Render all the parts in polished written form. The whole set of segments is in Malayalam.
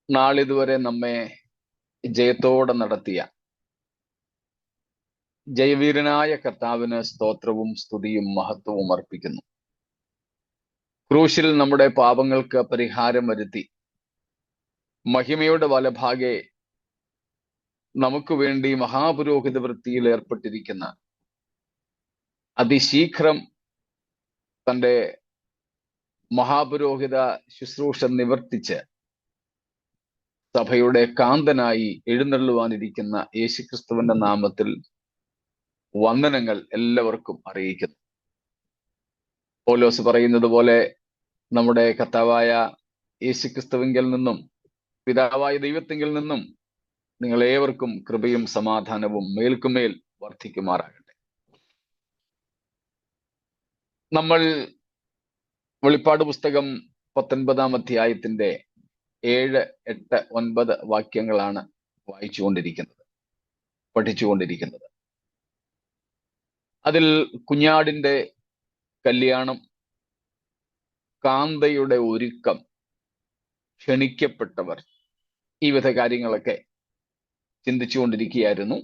നാളിതുവരെ നമ്മെ ജയത്തോടെ നടത്തിയ ജയവീരനായ കർത്താവിന് സ്തോത്രവും സ്തുതിയും മഹത്വവും അർപ്പിക്കുന്നു. ക്രൂശിൽ നമ്മുടെ പാപങ്ങൾക്ക് പരിഹാരം വരുത്തി മഹിമയുടെ വലഭാഗെ നമുക്ക് വേണ്ടി മഹാപുരോഹിത വൃത്തിയിൽ ഏർപ്പെട്ടിരിക്കുന്ന അതിശീഘ്രം തന്റെ മഹാപുരോഹിത ശുശ്രൂഷ നിവർത്തിച്ച് സഭയുടെ കാന്തനായി എഴുന്നള്ളുവാനിരിക്കുന്ന യേശുക്രിസ്തുവിന്റെ നാമത്തിൽ വന്ദനങ്ങൾ എല്ലാവർക്കും അറിയിക്കുന്നു. പൗലോസ് പറയുന്നത് പോലെ നമ്മുടെ കർത്താവായ യേശുക്രിസ്തുവിങ്കിൽ നിന്നും പിതാവായ ദൈവത്തിങ്കിൽ നിന്നും നിങ്ങളേവർക്കും കൃപയും സമാധാനവും മേൽക്കുമേൽ വർദ്ധിക്കുമാറാകട്ടെ. നമ്മൾ വെളിപ്പാട് പുസ്തകം 19-ാം അധ്യായത്തിന്റെ 7, 8, 9 വാക്യങ്ങളാണ് പഠിച്ചുകൊണ്ടിരിക്കുന്നത്. അതിൽ കുഞ്ഞാടിന്റെ കല്യാണം, കാന്തയുടെ ഒരുക്കം, ക്ഷണിക്കപ്പെട്ടവർ, ഈ വിധ കാര്യങ്ങളൊക്കെ ചിന്തിച്ചുകൊണ്ടിരിക്കുകയായിരുന്നു.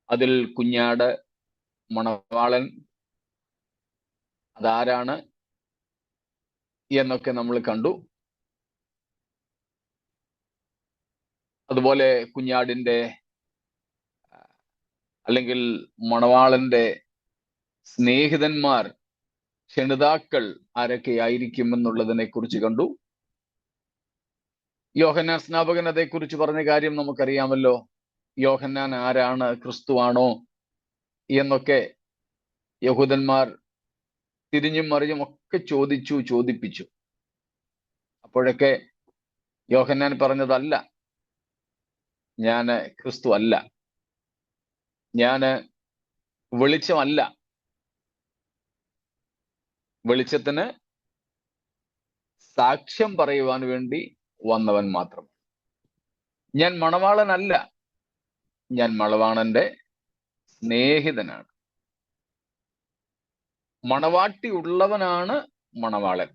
അതിൽ കുഞ്ഞാട്, മണവാളൻ, അതാരാണ് എന്നൊക്കെ നമ്മൾ കണ്ടു. അതുപോലെ കുഞ്ഞാടിന്റെ അല്ലെങ്കിൽ മണവാളന്റെ സ്നേഹിതന്മാർ, ക്ഷണിതാക്കൾ ആരൊക്കെയായിരിക്കും എന്നുള്ളതിനെ കുറിച്ച് കണ്ടു. യോഹന്നാൻ സ്നാപകൻ അതേക്കുറിച്ച് പറഞ്ഞ കാര്യം നമുക്കറിയാമല്ലോ. യോഹന്നാൻ ആരാണ്, ക്രിസ്തുവാണോ എന്നൊക്കെ യഹൂദന്മാർ തിരിഞ്ഞും മറിഞ്ഞും ഒക്കെ ചോദിപ്പിച്ചു. അപ്പോഴൊക്കെ യോഹന്നാൻ പറഞ്ഞതല്ല, ഞാന് ക്രിസ്തു അല്ല, ഞാന് വെളിച്ചമല്ല, വെളിച്ചത്തിന് സാക്ഷ്യം പറയുവാൻ വേണ്ടി വന്നവൻ മാത്രം. ഞാൻ മണവാളനല്ല, ഞാൻ മണവാളന്റെ സ്നേഹിതനാണ്. മണവാട്ടി ഉള്ളവനാണ് മണവാളൻ.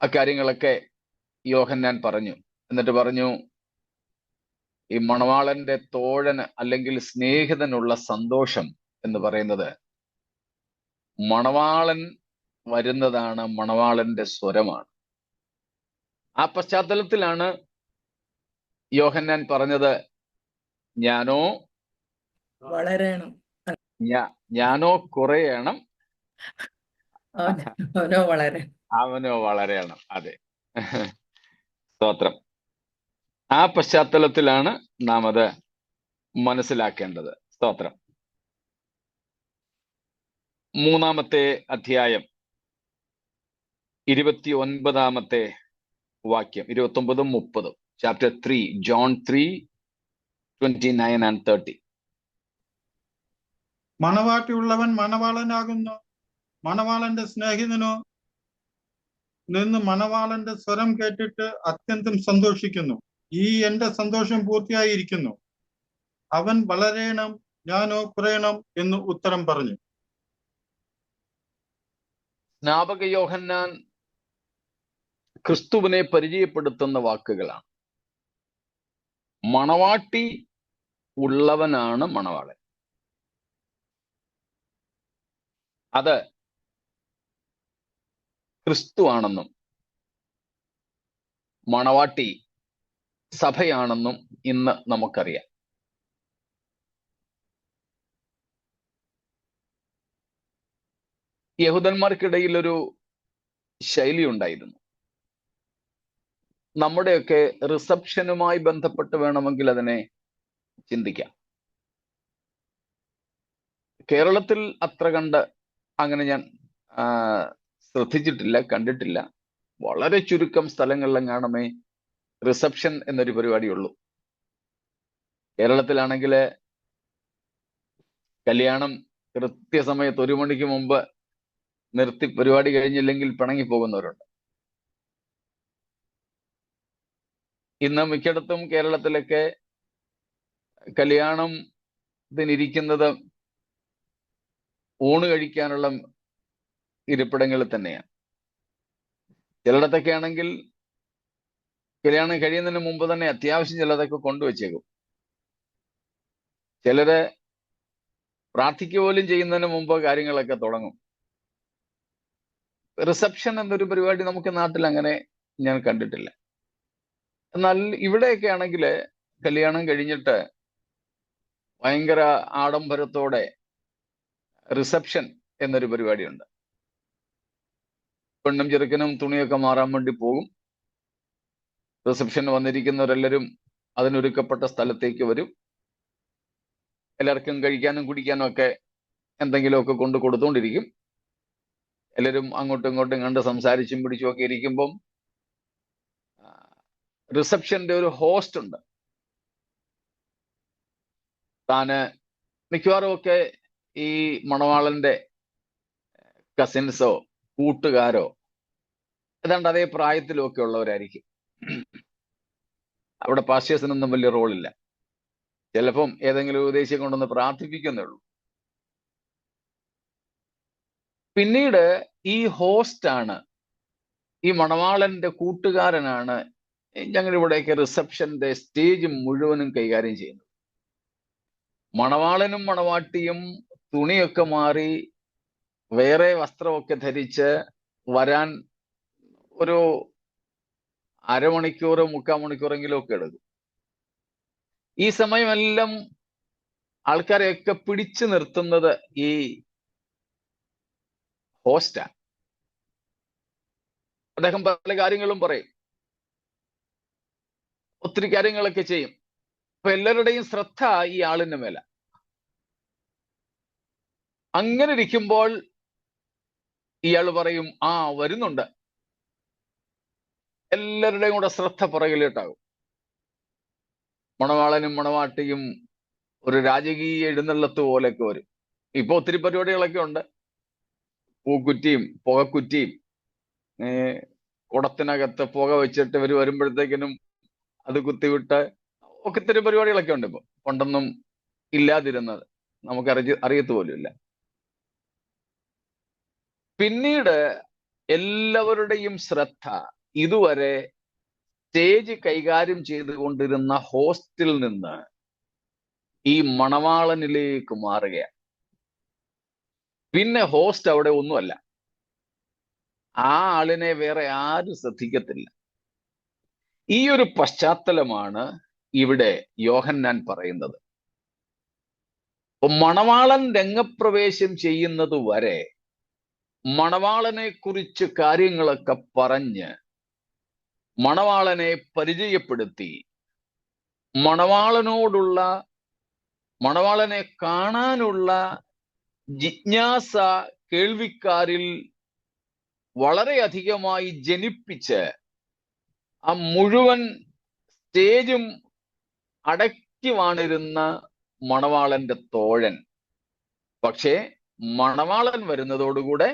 അക്കാര്യങ്ങളൊക്കെ യോഹന്നാൻ പറഞ്ഞു. എന്നിട്ട് പറഞ്ഞു, ഈ മണവാളന്റെ തോഴന് അല്ലെങ്കിൽ സ്നേഹിതനുള്ള സന്തോഷം എന്ന് പറയുന്നത് മണവാളൻ വരുന്നതാണ്, മണവാളന്റെ സ്വരമാണ്. ആ പശ്ചാത്തലത്തിലാണ് യോഹന്നാൻ പറഞ്ഞത്, ഞാനോ വളരണം, ഞാനോ കുറയണം, അവനോ വളരണം. അതെ, സ്തോത്രം. ആ പശ്ചാത്തലത്തിലാണ് നാം അത് മനസ്സിലാക്കേണ്ടത്. സ്തോത്രം. 3-ാമത്തെ അധ്യായം 29-ാമത്തെ വാക്യം, 29-ഉം 30-ഉം. Chapter 3, John 3, 29 and 30. മണവാട്ടിയുള്ളവൻ മണവാളനാകുന്നു, മണവാളന്റെ സ്നേഹിതനോ നിന്ന് മണവാളന്റെ സ്വരം കേട്ടിട്ട് അത്യന്തം സന്തോഷിക്കുന്നു. ഈ എന്റെ സന്തോഷം പൂർത്തിയായിരിക്കുന്നു. അവൻ വളരണം, ഞാനോ കുറയണം എന്ന് ഉത്തരം പറഞ്ഞു. സ്നാപക യോഹന്നാൻ ക്രിസ്തുവിനെ പരിചയപ്പെടുത്തുന്ന വാക്കുകളാണ്. മണവാട്ടി ഉള്ളവനാണ് മണവാളൻ. അത് ക്രിസ്തുവാണെന്നും മണവാട്ടി സഭയാണെന്നും ഇന്ന് നമുക്കറിയാം. യഹൂദന്മാർക്കിടയിൽ ഒരു ശൈലി ഉണ്ടായിരുന്നു. നമ്മുടെയൊക്കെ റിസപ്ഷനുമായി ബന്ധപ്പെട്ട് വേണമെങ്കിൽ അതിനെ ചിന്തിക്കാം. കേരളത്തിൽ അത്ര കണ്ട് അങ്ങനെ ഞാൻ ശ്രദ്ധിച്ചിട്ടില്ല, കണ്ടിട്ടില്ല. വളരെ ചുരുക്കം സ്ഥലങ്ങളിലെങ്ങാണമേ റിസപ്ഷൻ എന്നൊരു പരിപാടിയുള്ളൂ. കേരളത്തിലാണെങ്കിൽ കല്യാണം കൃത്യസമയത്ത് 1 മണിക്ക് മുമ്പ് നിർത്തി പരിപാടി കഴിഞ്ഞില്ലെങ്കിൽ പിണങ്ങി പോകുന്നവരുണ്ട്. ഇന്ന് മിക്കയിടത്തും കേരളത്തിലൊക്കെ കല്യാണത്തിനിരിക്കുന്നത് ഊണ് കഴിക്കാനുള്ള ഇരിപ്പിടങ്ങളിൽ തന്നെയാണ്. ചിലയിടത്തൊക്കെ ആണെങ്കിൽ കല്യാണം കഴിയുന്നതിന് മുമ്പ് തന്നെ അത്യാവശ്യം ചിലതൊക്കെ കൊണ്ടുവച്ചേക്കും. ചിലര് പ്രാർത്ഥിക്കുക പോലും ചെയ്യുന്നതിന് മുമ്പ് കാര്യങ്ങളൊക്കെ തുടങ്ങും. റിസപ്ഷൻ എന്നൊരു പരിപാടി നമുക്ക് നാട്ടിൽ അങ്ങനെ ഞാൻ കണ്ടിട്ടില്ല. എന്നാൽ ഇവിടെയൊക്കെ ആണെങ്കിൽ കല്യാണം കഴിഞ്ഞിട്ട് ഭയങ്കര ആഡംബരത്തോടെ റിസപ്ഷൻ എന്നൊരു പരിപാടിയുണ്ട്. പെണ്ണും ചെറുക്കനും തുണിയൊക്കെ മാറാൻ വേണ്ടി പോകും. റിസപ്ഷന് വന്നിരിക്കുന്നവരെല്ലാവരും അതിനൊരുക്കപ്പെട്ട സ്ഥലത്തേക്ക് വരും. എല്ലാവർക്കും കഴിക്കാനും കുടിക്കാനും ഒക്കെ എന്തെങ്കിലുമൊക്കെ കൊണ്ട് കൊടുത്തുകൊണ്ടിരിക്കും. എല്ലാവരും അങ്ങോട്ടും ഇങ്ങോട്ടും കണ്ട് സംസാരിച്ചും പിടിച്ചും ഒക്കെ ഇരിക്കുമ്പം റിസപ്ഷന്റെ ഒരു ഹോസ്റ്റ് ഉണ്ട്. താന് മിക്കവാറും ഒക്കെ ഈ മണവാളന്റെ കസിൻസോ കൂട്ടുകാരോ ഏതാണ്ട് അതേ പ്രായത്തിലും ഒക്കെ ഉള്ളവരായിരിക്കും. അവിടെ പാസ്റ്റേഴ്സിനൊന്നും വലിയ റോളില്ല. ചിലപ്പം ഏതെങ്കിലും ഉപദേശം കൊണ്ടൊന്ന് പ്രാർത്ഥിപ്പിക്കുന്നേ ഉള്ളൂ. പിന്നീട് ഈ ഹോസ്റ്റാണ്, ഈ മണവാളന്റെ കൂട്ടുകാരനാണ് ഞങ്ങളുടെ ഇവിടെയൊക്കെ റിസപ്ഷന്റെ സ്റ്റേജ് മുഴുവനും കൈകാര്യം ചെയ്യുന്നത്. മണവാളനും മണവാട്ടിയും തുണിയൊക്കെ മാറി വേറെ വസ്ത്രമൊക്കെ ധരിച്ച് വരാൻ ഒരു അരമണിക്കൂർ 3/4 മണിക്കൂറെങ്കിലും ഒക്കെ എടുക്കും. ഈ സമയമെല്ലാം ആൾക്കാരെയൊക്കെ പിടിച്ചു നിർത്തുന്നത് ഈ ഹോസ്റ്റാണ്. അദ്ദേഹം പല കാര്യങ്ങളും പറയും, ഒത്തിരി കാര്യങ്ങളൊക്കെ ചെയ്യും. അപ്പൊ എല്ലാവരുടെയും ശ്രദ്ധ ഈ ആളിന്റെ മേല. അങ്ങനെ ഇരിക്കുമ്പോൾ ഇയാൾ പറയും, ആ വരുന്നുണ്ട്. എല്ലാവരുടെയും കൂടെ ശ്രദ്ധ പുറകിലോട്ടാകും. മണവാളനും മണവാട്ടിയും ഒരു രാജകീയ എഴുന്നള്ളത്ത് പോലെയൊക്കെ വരും. ഇപ്പൊ ഒത്തിരി പരിപാടികളൊക്കെ ഉണ്ട്. പൂക്കുറ്റിയും പുകക്കുറ്റിയും കുടത്തിനകത്ത് പുക വെച്ചിട്ട് ഇവർ വരുമ്പോഴത്തേക്കിനും അത് കുത്തിവിട്ട് ഒക്കെ ഒത്തിരി പരിപാടികളൊക്കെ ഉണ്ട്. ഇപ്പൊ പണ്ടൊന്നും ഇല്ലാതിരുന്നത് നമുക്ക് അറിയത്ത് പോലും ഇല്ല. പിന്നീട് എല്ലാവരുടെയും ശ്രദ്ധ ഇതുവരെ സ്റ്റേജ് കൈകാര്യം ചെയ്തുകൊണ്ടിരുന്ന ഹോസ്റ്റിൽ നിന്ന് ഈ മണവാളനിലേക്ക് മാറുകയാണ്. പിന്നെ ഹോസ്റ്റ് അവിടെ ഒന്നുമല്ല, ആ ആളിനെ വേറെ ആരും ശ്രദ്ധിക്കത്തില്ല. ഈ ഒരു പശ്ചാത്തലമാണ് ഇവിടെ യോഹന്നാൻ പറയുന്നത്. മണവാളൻ രംഗപ്രവേശം ചെയ്യുന്നത് വരെ മണവാളനെ കുറിച്ച് കാര്യങ്ങളൊക്കെ പറഞ്ഞ് മണവാളനെ പരിചയപ്പെടുത്തി മണവാളനെ കാണാനുള്ള ജിജ്ഞാസ കേൾവിക്കാരിൽ വളരെയധികമായി ജനിപ്പിച്ച് ആ മുഴുവൻ സ്റ്റേജും അടക്കി വാണിരുന്ന മണവാളന്റെ തോഴൻ പക്ഷേ മണവാളൻ വരുന്നതോടുകൂടെ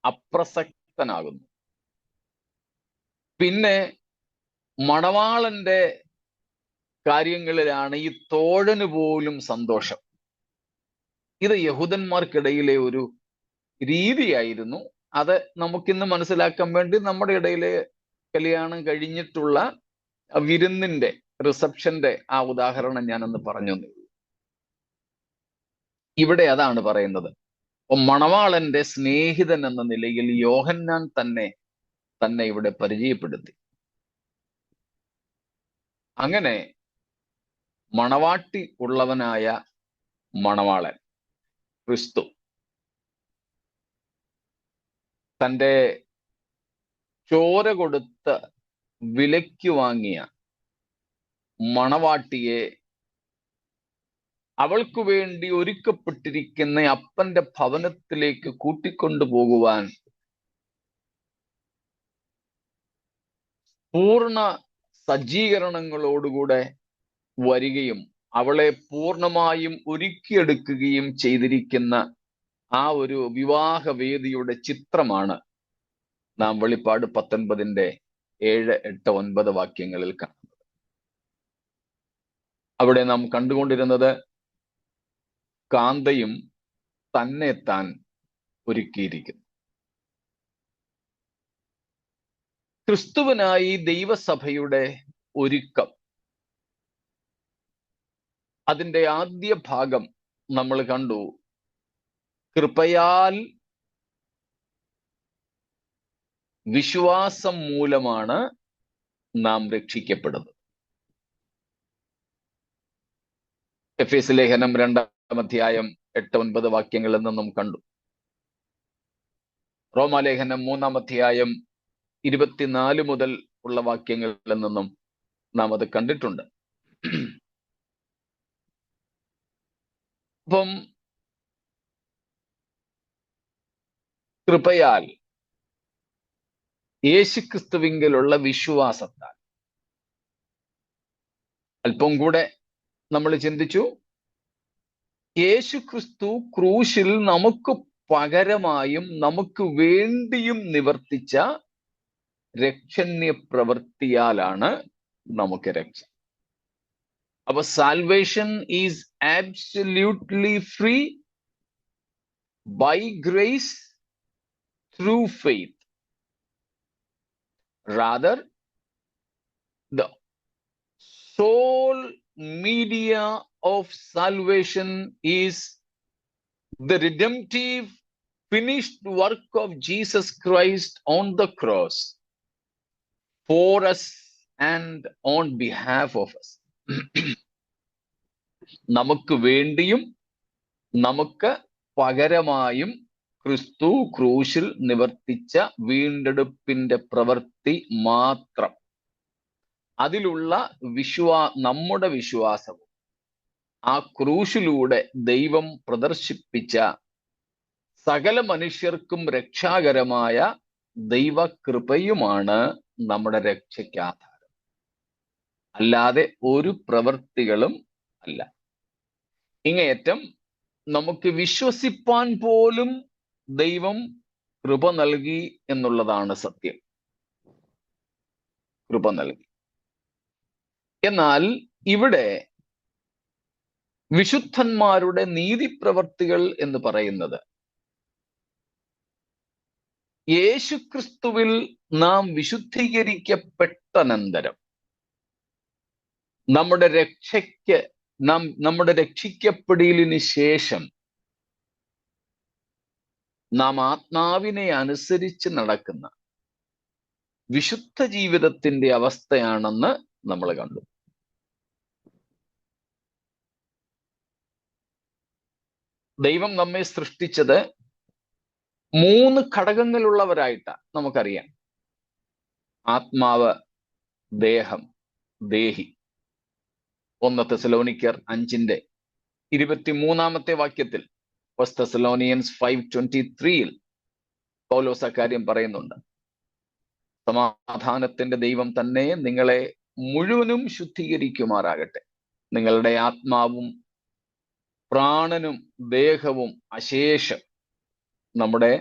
അപ്രസക്തനാകുന്നു. പിന്നെ മണവാളന്റെ കാര്യങ്ങളിലാണ് ഈ തോഴന് പോലും സന്തോഷം. ഇത് യഹൂദന്മാർക്കിടയിലെ ഒരു രീതിയായിരുന്നു. അത് നമുക്കിന്ന് മനസ്സിലാക്കാൻ വേണ്ടി നമ്മുടെ ഇടയിലെ കല്യാണം കഴിഞ്ഞിട്ടുള്ള വിരുന്നിന്റെ റിസപ്ഷന്റെ ആ ഉദാഹരണം ഞാനൊന്ന് പറഞ്ഞു. ഇവിടെ അതാണ് പറയുന്നത്. മണവാളന്റെ സ്നേഹിതൻ എന്ന നിലയിൽ യോഹന്നാൻ തന്നെ ഇവിടെ പരിചയപ്പെടുത്തി. അങ്ങനെ മണവാട്ടി ഉള്ളവനായ മണവാളൻ ക്രിസ്തു തൻ്റെ ചോര കൊടുത്ത് വിലയ്ക്ക് വാങ്ങിയ മണവാട്ടിയെ അവൾക്ക് വേണ്ടി ഒരുക്കപ്പെട്ടിരിക്കുന്ന അപ്പന്റെ ഭവനത്തിലേക്ക് കൂട്ടിക്കൊണ്ടു പോകുവാൻ പൂർണ്ണ സജ്ജീകരണങ്ങളോടുകൂടെ വരികയും അവളെ പൂർണ്ണമായും ഒരുക്കിയെടുക്കുകയും ചെയ്തിരിക്കുന്ന ആ ഒരു വിവാഹ വേദിയുടെ ചിത്രമാണ് നാം വെളിപ്പാട് 19 7, 8, 9 വാക്യങ്ങളിൽ കാണുന്നത്. അവിടെ നാം കണ്ടുകൊണ്ടിരുന്നത് കാന്തയും തന്നെത്താൻ ഒരുക്കിയിരിക്കുന്നു. ക്രിസ്തുവിനായി ദൈവസഭയുടെ ഒരുക്കം, അതിൻ്റെ ആദ്യ ഭാഗം നമ്മൾ കണ്ടു. കൃപയാൽ വിശ്വാസം മൂലമാണ് നാം രക്ഷിക്കപ്പെടുന്നത്. എഫേസ്യ ലേഖനം 2-ാം അധ്യായം 8-9 വാക്യങ്ങളിൽ നിന്നും കണ്ടു. റോമാലേഖനം 3-ാം അധ്യായം 24 മുതൽ ഉള്ള വാക്യങ്ങളിൽ നിന്നും നാം അത് കണ്ടിട്ടുണ്ട്. അപ്പം കൃപയാൽ യേശുക്രിസ്തുവിങ്കലുള്ള വിശ്വാസത്താൽ അല്പം കൂടെ നമ്മൾ ചിന്തിച്ചു. യേശുക്രിസ്തു ക്രൂശിൽ നമുക്ക് പകരമായും നമുക്ക് വേണ്ടിയും നിവർത്തിച്ച രക്ഷണ്യ പ്രവൃത്തിയാലാണ് നമുക്ക് രക്ഷ. അപ്പൊ salvation is absolutely free by grace through faith. Rather, the sole media of salvation is the redemptive finished work of Jesus Christ on the cross for us and on behalf of us. നമുക്ക് വേണ്ടിയും നമുക്ക് പകരമായും ക്രിസ്തു ക്രൂശിൽ നിവർത്തിച്ച വീണ്ടെടുപ്പിന്റെ പ്രവൃത്തി മാത്രം. അതിലുള്ള നമ്മുടെ വിശ്വാസവും ആ ക്രൂശിലൂടെ ദൈവം പ്രദർശിപ്പിച്ച സകല മനുഷ്യർക്കും രക്ഷാകരമായ ദൈവകൃപയുമാണ് നമ്മുടെ രക്ഷയ്ക്ക് ആധാരം. അല്ലാതെ ഒരു പ്രവൃത്തികളും അല്ല. ഇങ്ങേയറ്റം നമുക്ക് വിശ്വസിപ്പാൻ പോലും ദൈവം കൃപ നൽകി എന്നുള്ളതാണ് സത്യം. കൃപ നൽകി. എന്നാൽ ഇവിടെ വിശുദ്ധന്മാരുടെ നീതിപ്രവർത്തികൾ എന്ന് പറയുന്നത് യേശുക്രിസ്തുവിൽ നാം വിശുദ്ധീകരിക്കപ്പെട്ടനന്തരം നമ്മുടെ രക്ഷിക്കപ്പെടലിന് ശേഷം നാം ആത്മാവിനെ അനുസരിച്ച് നടക്കുന്ന വിശുദ്ധ ജീവിതത്തിന്റെ അവസ്ഥയാണെന്ന് നമ്മൾ കണ്ടു. ദൈവം നമ്മെ സൃഷ്ടിച്ചത് 3 ഘടകങ്ങളുള്ളവരായിട്ടാണ് നമുക്കറിയാം. ആത്മാവ്, ദേഹം, ദേഹി. 1 തെസ്സലോനിക്കർ 5-ന്റെ 23 1 Thessalonians 5:23 പൗലോസ് അക്കാര്യം പറയുന്നുണ്ട്. സമാധാനത്തിന്റെ ദൈവം തന്നെ നിങ്ങളെ മുഴുവനും ശുദ്ധീകരിക്കുമാറാകട്ടെ. നിങ്ങളുടെ ആത്മാവും പ്രാണനും ദേഹവും അശേഷം നമ്മുടെ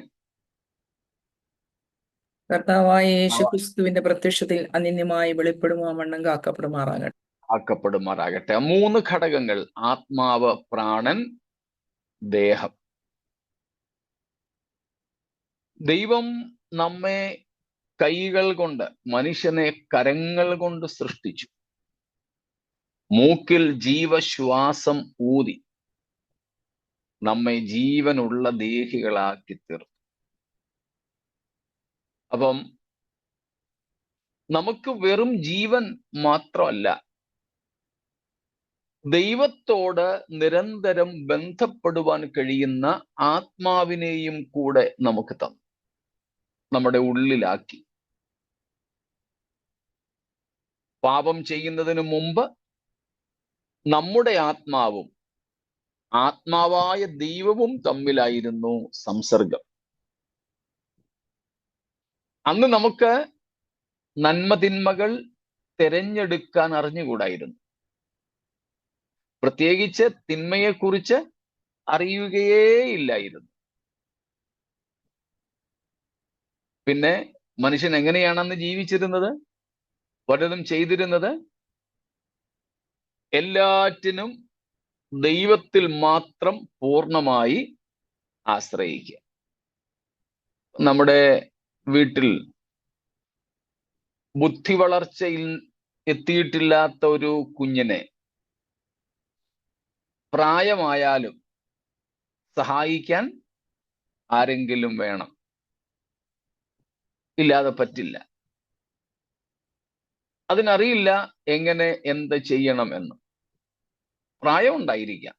കർത്താവായ യേശുക്രിസ്തുവിന്റെ പ്രത്യക്ഷത്തിൽ അനിന്യമായി വെളിപ്പെടുവാൻ ആക്കപ്പെടുമാറാകട്ടെ. 3 ഘടകങ്ങൾ: ആത്മാവ്, പ്രാണൻ, ദേഹം. ദൈവം നമ്മെ കൈകൾ കൊണ്ട്, മനുഷ്യനെ കരങ്ങൾ കൊണ്ട് സൃഷ്ടിച്ചു. മൂക്കിൽ ജീവശ്വാസം ഊതി നമ്മെ ജീവനുള്ള ദേഹികളാക്കി തീർത്തു. അപ്പം നമുക്ക് വെറും ജീവൻ മാത്രമല്ല, ദൈവത്തോട് നിരന്തരം ബന്ധപ്പെടുവാൻ കഴിയുന്ന ആത്മാവിനെയും കൂടെ നമുക്ക് തന്നു, നമ്മുടെ ഉള്ളിലാക്കി. പാപം ചെയ്യുന്നതിന് മുമ്പ് നമ്മുടെ ആത്മാവും ആത്മാവായ ദൈവവും തമ്മിലായിരുന്നു സംസർഗം. അന്ന് നമുക്ക് നന്മതിന്മകൾ തിരഞ്ഞെടുക്കാൻ അറിഞ്ഞുകൂടായിരുന്നു. പ്രത്യേകിച്ച് തിന്മയെക്കുറിച്ച് അറിയുകയേയില്ലായിരുന്നു. പിന്നെ മനുഷ്യൻ എങ്ങനെയാണെന്ന് ജീവിച്ചിരുന്നത്, പലതും ചെയ്തിരുന്നത്? എല്ലാറ്റിനും ദൈവത്തിൽ മാത്രം പൂർണ്ണമായി ആശ്രയിക്കുക. നമ്മുടെ വീട്ടിൽ ബുദ്ധി വളർച്ചയിൽ എത്തിയിട്ടില്ലാത്ത ഒരു കുഞ്ഞിനെ പ്രായമായാലും സഹായിക്കാൻ ആരെങ്കിലും വേണം, ഇല്ലാതെ പറ്റില്ല. അതിനറിയില്ല എങ്ങനെ എന്ത് ചെയ്യണം എന്ന്. പ്രായം ഉണ്ടായിരിക്കാം.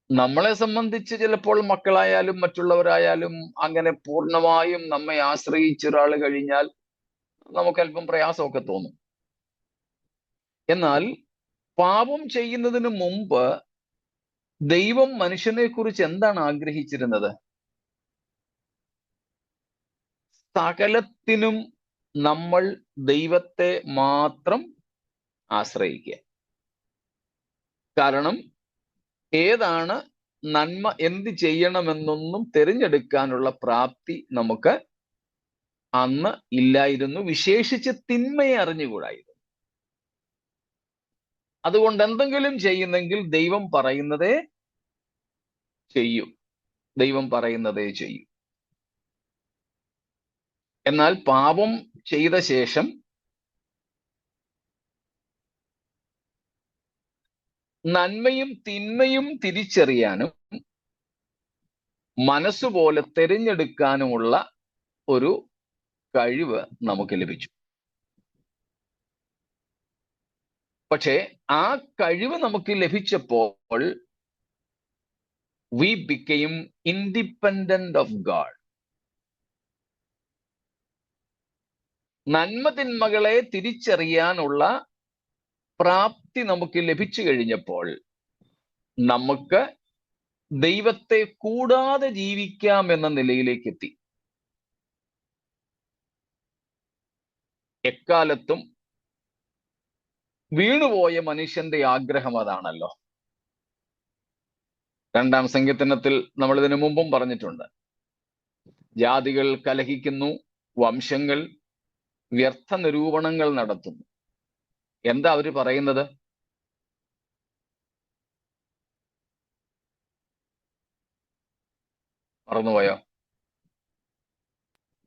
നമ്മളെ സംബന്ധിച്ച് ചിലപ്പോൾ മക്കളായാലും മറ്റുള്ളവരായാലും അങ്ങനെ പൂർണ്ണമായും നമ്മെ ആശ്രയിച്ച ഒരാൾ കഴിഞ്ഞാൽ നമുക്ക് അല്പം പ്രയാസമൊക്കെ തോന്നും. എന്നാൽ പാപം ചെയ്യുന്നതിന് മുമ്പ് ദൈവം മനുഷ്യനെ കുറിച്ച് എന്താണ് ആഗ്രഹിച്ചിരുന്നത്? സകലത്തിനും നമ്മൾ ദൈവത്തെ മാത്രം ആശ്രയിക്കുക. കാരണം ഏതാണ് നന്മ, എന്ത് ചെയ്യണമെന്നൊന്നും തിരഞ്ഞെടുക്കാനുള്ള പ്രാപ്തി നമുക്ക് അന്ന് ഇല്ലായിരുന്നു. വിശേഷിച്ച് തിന്മയെ അറിഞ്ഞുകൂടായിരുന്നു. അതുകൊണ്ട് എന്തെങ്കിലും ചെയ്യുന്നെങ്കിൽ ദൈവം പറയുന്നതേ ചെയ്യൂ, ദൈവം പറയുന്നതേ ചെയ്യൂ. എന്നാൽ പാപം ചെയ്ത ശേഷം നന്മയും തിന്മയും തിരിച്ചറിയാനും മനസ്സുപോലെ തിരഞ്ഞെടുക്കാനുമുള്ള ഒരു കഴിവ് നമുക്ക് ലഭിച്ചു. പക്ഷേ ആ കഴിവ് നമുക്ക് ലഭിച്ചപ്പോൾ we became independent of God. നന്മ തിന്മകളെ തിരിച്ചറിയാനുള്ള പ്രാപ്തി നമുക്ക് ലഭിച്ചു കഴിഞ്ഞപ്പോൾ നമുക്ക് ദൈവത്തെ കൂടാതെ ജീവിക്കാം എന്ന നിലയിലേക്ക് എത്തി. എക്കാലത്തും വീണുപോയ മനുഷ്യന്റെ ആഗ്രഹം അതാണല്ലോ. 2-ാം സങ്കീർത്തനത്തിൽ നമ്മൾ ഇതിനു മുമ്പും പറഞ്ഞിട്ടുണ്ട്. ജാതികൾ കലഹിക്കുന്നു, വംശങ്ങൾ വ്യർത്ഥ നിരൂപണങ്ങൾ നടത്തുന്നു. എന്താ അവര് പറയുന്നത്? മറന്നുപോയോ?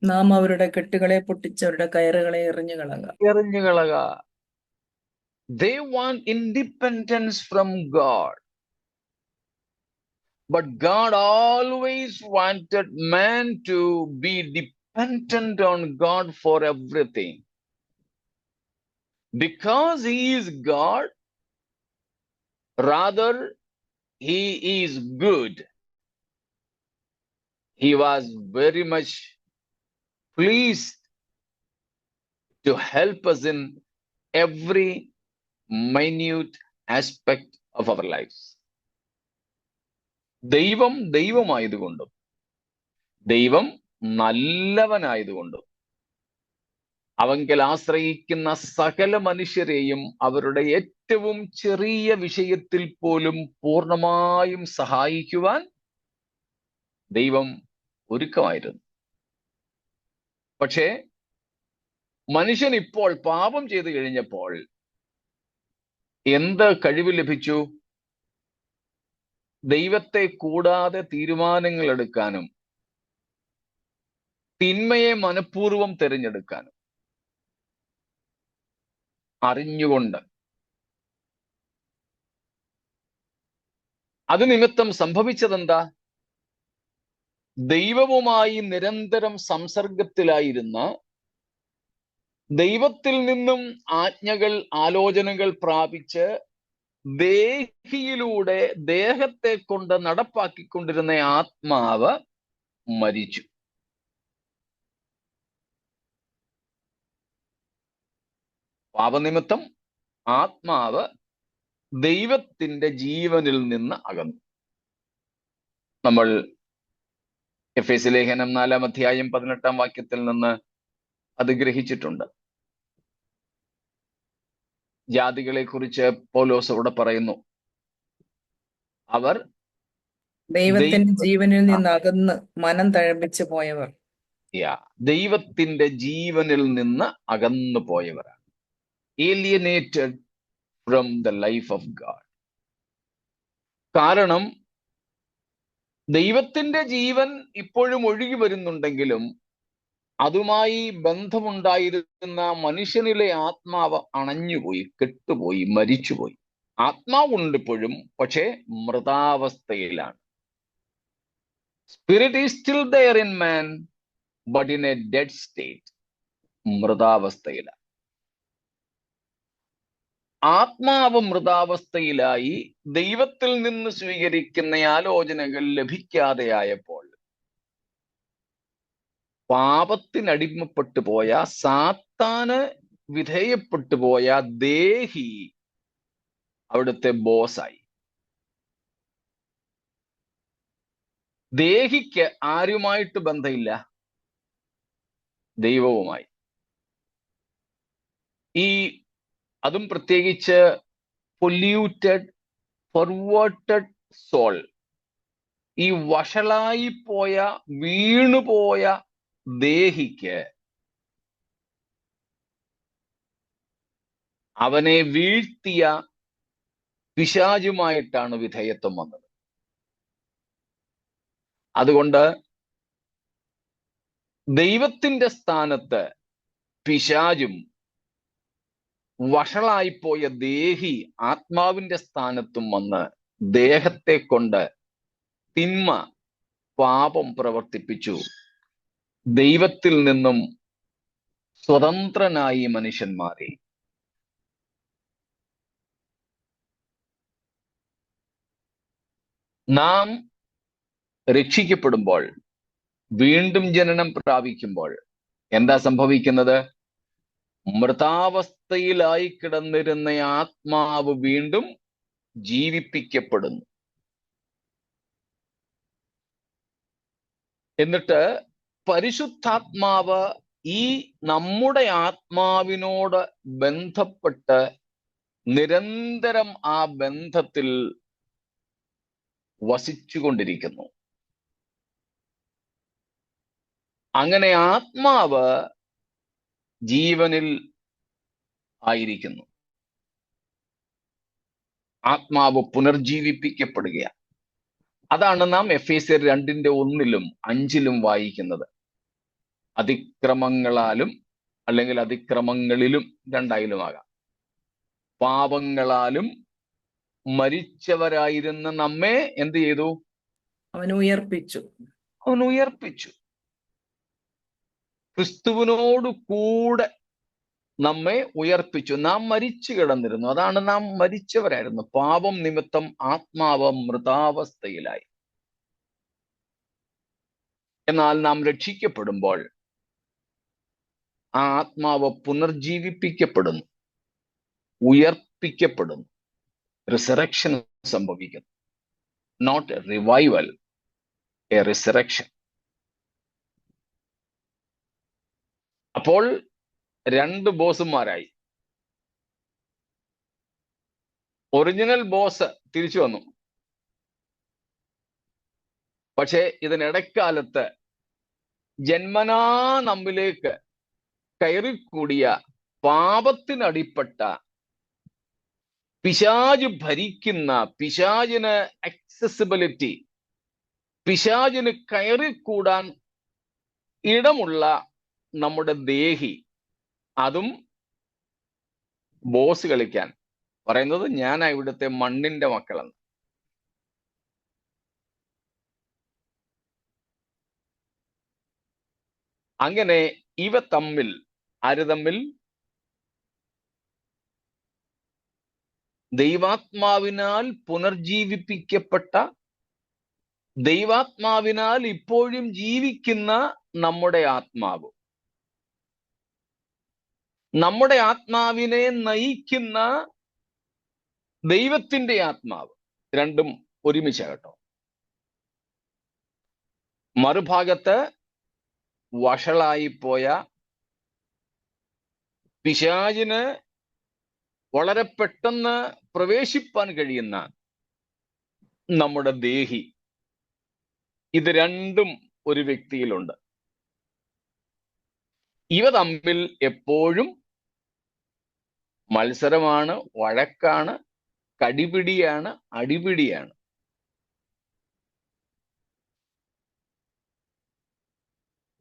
നാം അവരുടെ കെട്ടുകളെ പൊട്ടിച്ചവരുടെ കയറുകളെ എറിഞ്ഞുകളക. They want independence from God. But God always wanted man to be dependent on God for everything. Because he is God, rather he is good. He was very much pleased to help us in every minute aspect of our lives. ദൈവം ദൈവമായതുകൊണ്ടും ദൈവം നല്ലവനായതുകൊണ്ടും അവങ്കൽ ആശ്രയിക്കുന്ന സകല മനുഷ്യരെയും അവരുടെ ഏറ്റവും ചെറിയ വിഷയത്തിൽ പോലും പൂർണ്ണമായും സഹായിക്കുവാൻ ദൈവം ഒരുക്കമായിരുന്നു. പക്ഷേ മനുഷ്യൻ ഇപ്പോൾ പാപം ചെയ്തു കഴിഞ്ഞപ്പോൾ എന്ത് കഴിവ് ലഭിച്ചു? ദൈവത്തെ കൂടാതെ തീരുമാനങ്ങൾ എടുക്കാനും തിന്മയെ മനഃപൂർവ്വം തിരഞ്ഞെടുക്കാനും അറിഞ്ഞുകൊണ്ട്. അത് നിമിത്തം സംഭവിച്ചതെന്താ? ദൈവവുമായി നിരന്തരം സംസർഗത്തിലായിരുന്ന, ദൈവത്തിൽ നിന്നും ആജ്ഞകൾ ആലോചനകൾ പ്രാപിച്ച് ദേഹിയിലൂടെ ദേഹത്തെ കൊണ്ട് നടപ്പാക്കിക്കൊണ്ടിരുന്ന ആത്മാവ് മരിച്ചു. പാപനിമിത്തം ആത്മാവ് ദൈവത്തിന്റെ ജീവനിൽ നിന്ന് അകന്നു. നമ്മൾ എഫേസ്യ ലേഖനം 4-ാം അധ്യായം 18-ാം വാക്യത്തിൽ നിന്ന് അത് ഗ്രഹിച്ചിട്ടുണ്ട്. ജാതികളെ കുറിച്ച് പൗലോസ് അവിടെ പറയുന്നു, അവർ ദൈവത്തിന്റെ ജീവനിൽ നിന്ന് അകന്ന് മനം തഴമ്പിച്ചു പോയവർ. ദൈവത്തിന്റെ ജീവനിൽ നിന്ന് അകന്നു പോയവരാണ്. Alienated from the life of God. കാരണം ദൈവത്തിന്റെ ജീവൻ ഇപ്പോഴും ഒഴുകി വരുന്നുണ്ടെങ്കിലും അതുമായി ബന്ധമുണ്ടായിരുന്ന മനുഷ്യനിലെ ആത്മാവ് അണഞ്ഞുപോയി, കെട്ടുപോയി, മരിച്ചുപോയി. ആത്മാവുണ്ട് ഇപ്പോഴും, പക്ഷേ മൃതാവസ്ഥയിലാണ്. Spirit is still there in man, but in a dead state. മൃതാവസ്ഥയിലാണ്. ആത്മാവ് മൃതാവസ്ഥയിലായി ദൈവത്തിൽ നിന്ന് സ്വീകരിക്കുന്ന ആലോചനകൾ ലഭിക്കാതെയായപ്പോൾ പാപത്തിനടിമപ്പെട്ടു പോയ, സാത്താന് വിധേയപ്പെട്ടു പോയ ദേഹി അവിടുത്തെ ബോസായി. ദേഹിക്ക് ആരുമായിട്ട് ബന്ധമില്ല? ദൈവവുമായി. അതും പ്രത്യേകിച്ച് പൊല്യൂട്ടഡ്, പെർവേർട്ടഡ് സോൾ, ഈ വഷളായി പോയ, വീണുപോയ ദേഹിക്ക് അവനെ വീഴ്ത്തിയ പിശാചുമായിട്ടാണ് വിധേയത്വം വന്നത്. അതുകൊണ്ട് ദൈവത്തിന്റെ സ്ഥാനത്ത് പിശാചും വഷളായിപ്പോയ ദേഹി ആത്മാവിന്റെ സ്ഥാനത്തും വന്ന് ദേഹത്തെ കൊണ്ട് തിന്മ, പാപം പ്രവർത്തിപ്പിച്ചു. ദൈവത്തിൽ നിന്നും സ്വതന്ത്രനായി മനുഷ്യൻ മാറി. നാം രക്ഷിക്കപ്പെടുമ്പോൾ, വീണ്ടും ജനനം പ്രാപിക്കുമ്പോൾ എന്താ സംഭവിക്കുന്നത്? മൃതാവസ്ഥയിലായി കിടന്നിരുന്ന ആത്മാവ് വീണ്ടും ജീവിപ്പിക്കപ്പെടുന്നു. എന്നിട്ട് പരിശുദ്ധാത്മാവ് ഈ നമ്മുടെ ആത്മാവിനോട് ബന്ധപ്പെട്ട് നിരന്തരം ആ ബന്ധത്തിൽ വസിച്ചുകൊണ്ടിരിക്കുന്നു. അങ്ങനെ ആത്മാവ് ജീവനിൽ ആയിരിക്കുന്നു. ആത്മാവ് പുനർജീവിപ്പിക്കപ്പെടുകയാണ്. അതാണ് നാം എഫേസ്യർ 2:1-5 വായിക്കുന്നത്. അതിക്രമങ്ങളാലും, അല്ലെങ്കിൽ അതിക്രമങ്ങളിലും, രണ്ടായാലുമാകാം, പാപങ്ങളാലും മരിച്ചവരായിരുന്ന നമ്മെ എന്ത് ചെയ്തു? അവൻ ഉയർപ്പിച്ചു. ക്രിസ്തുവിനോട് കൂടെ നമ്മെ ഉയർപ്പിച്ചു. നാം മരിച്ചു കിടന്നിരുന്നു. അതാണ്, നാം മരിച്ചവരായിരുന്നു. പാപം നിമിത്തം ആത്മാവ് മൃതാവസ്ഥയിലായി. എന്നാൽ നാം രക്ഷിക്കപ്പെടുമ്പോൾ ആ ആത്മാവ് പുനർജീവിപ്പിക്കപ്പെടുന്നു, ഉയർപ്പിക്കപ്പെടുന്നു. റിസറക്ഷൻ സംഭവിക്കുന്നു. Not a revival, a resurrection. അപ്പോൾ 2 ബോസുമാരായി. ഒറിജിനൽ ബോസ് തിരിച്ചു വന്നു. പക്ഷേ ഇതിനിടക്കാലത്ത് ജന്മനാ നമ്മിലേക്ക് കയറിക്കൂടിയ, പാപത്തിനടിപ്പെട്ട, പിശാച് ഭരിക്കുന്ന, പിശാചിന് ആക്സസിബിലിറ്റി, പിശാചിന് കയറിക്കൂടാൻ ഇടമുള്ള നമ്മുടെ ദേഹി, അതും ബോസ് കളിക്കാൻ പറയുന്നത്, ഞാൻ ഇവിടുത്തെ മണ്ണിന്റെ മക്കളെന്ന്. അങ്ങനെ ഇവ തമ്മിൽ, ആര് തമ്മിൽ? ദൈവാത്മാവിനാൽ പുനർജീവിപ്പിക്കപ്പെട്ട, ദൈവാത്മാവിനാൽ ഇപ്പോഴും ജീവിക്കുന്ന നമ്മുടെ ആത്മാവ്, നമ്മുടെ ആത്മാവിനെ നയിക്കുന്ന ദൈവത്തിന്റെ ആത്മാവ്, രണ്ടും ഒരുമിച്ച് കേട്ടോ. മറുഭാഗത്ത് വഷളായിപ്പോയ, പിശാചിന് വളരെ പെട്ടെന്ന് പ്രവേശിപ്പാൻ കഴിയുന്ന നമ്മുടെ ദേഹി. ഇത് രണ്ടും ഒരു വ്യക്തിയിലുണ്ട്. ഇവ തമ്മിൽ എപ്പോഴും മത്സരമാണ്, വഴക്കാണ്, കടിപിടിയാണ്, അടിപിടിയാണ്.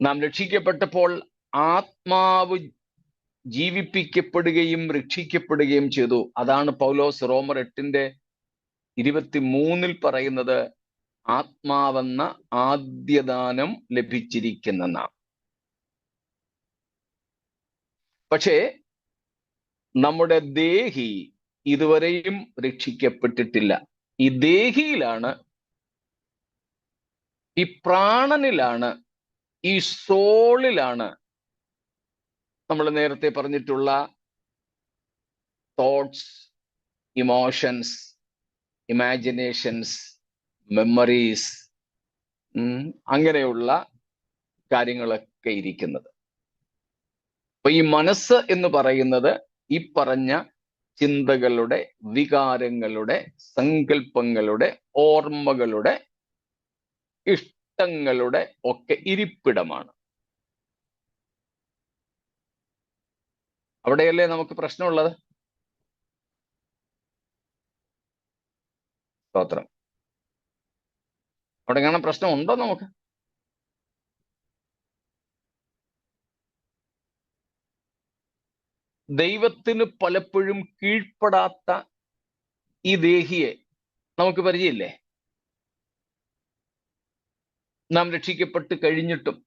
നാം രക്ഷിക്കപ്പെട്ടപ്പോൾ ആത്മാവ് ജീവിപ്പിക്കപ്പെടുകയും രക്ഷിക്കപ്പെടുകയും ചെയ്തു. അതാണ് പൗലോസ് റോമർ 8:23 പറയുന്നത്, ആത്മാവെന്ന ആദ്യദാനം ലഭിച്ചിരിക്കുന്നെന്നാണ്. പക്ഷേ നമ്മുടെ ദേഹി ഇതുവരെയും രക്ഷിക്കപ്പെട്ടിട്ടില്ല. ഈ ദേഹിയിലാണ്, ഈ പ്രാണനിലാണ്, ഈ സോളിലാണ് നമ്മൾ നേരത്തെ പറഞ്ഞിട്ടുള്ള തോട്ട്സ്, ഇമോഷൻസ്, ഇമാജിനേഷൻസ്, മെമ്മറീസ്, അങ്ങനെയുള്ള കാര്യങ്ങളൊക്കെ ഇരിക്കുന്നത്. അപ്പൊ ഈ മനസ്സ് എന്ന് പറയുന്നത് ഈ പറഞ്ഞ ചിന്തകളുടെ, വികാരങ്ങളുടെ, സങ്കല്പങ്ങളുടെ, ഓർമ്മകളുടെ, ഇഷ്ടങ്ങളുടെ ഒക്കെ ഇരിപ്പിടമാണ്. അവിടെയല്ലേ നമുക്ക് പ്രശ്നമുള്ളത്? സ്തോത്രം. അവിടെ കാണാൻ പ്രശ്നം ഉണ്ടോ നമുക്ക്? ദൈവത്തിന് പലപ്പോഴും കീഴ്പ്പെടാത്ത ഈ ദേഹിയെ നമുക്ക് പരിചയമില്ലേ? നാം രക്ഷിക്കപ്പെട്ട് കഴിഞ്ഞിട്ടും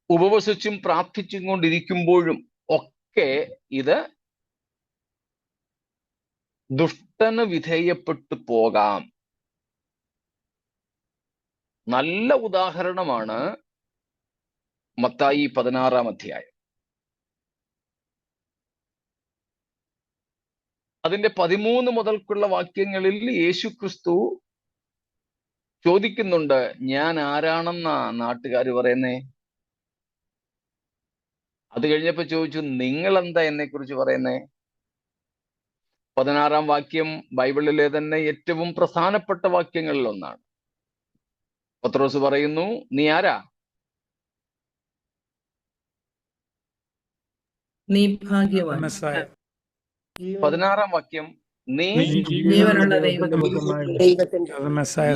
ഉപവസിച്ചും പ്രാർത്ഥിച്ചും കൊണ്ടിരിക്കുമ്പോഴും ഒക്കെ ഇത് ദുഷ്ടന് വിധേയപ്പെട്ടു പോകാം. നല്ല ഉദാഹരണമാണ് മത്തായി 16-ാം അധ്യായം. അതിന്റെ 13 മുതൽക്കുള്ള വാക്യങ്ങളിൽ യേശു ക്രിസ്തു ചോദിക്കുന്നുണ്ട്, ഞാൻ ആരാണെന്നാ നാട്ടുകാർ പറയുന്നേ? അത് കഴിഞ്ഞപ്പോ ചോദിച്ചു, നിങ്ങൾ എന്താ എന്നെ കുറിച്ച് പറയുന്നേ? 16-ാം വാക്യം ബൈബിളിലെ തന്നെ ഏറ്റവും പ്രധാനപ്പെട്ട വാക്യങ്ങളിൽ ഒന്നാണ്. പത്രോസ് പറയുന്നു, നീ ആരാ? നീ ഭാഗ്യവാൻ. 16-ാം വാക്യം, നീ ജീവനുള്ള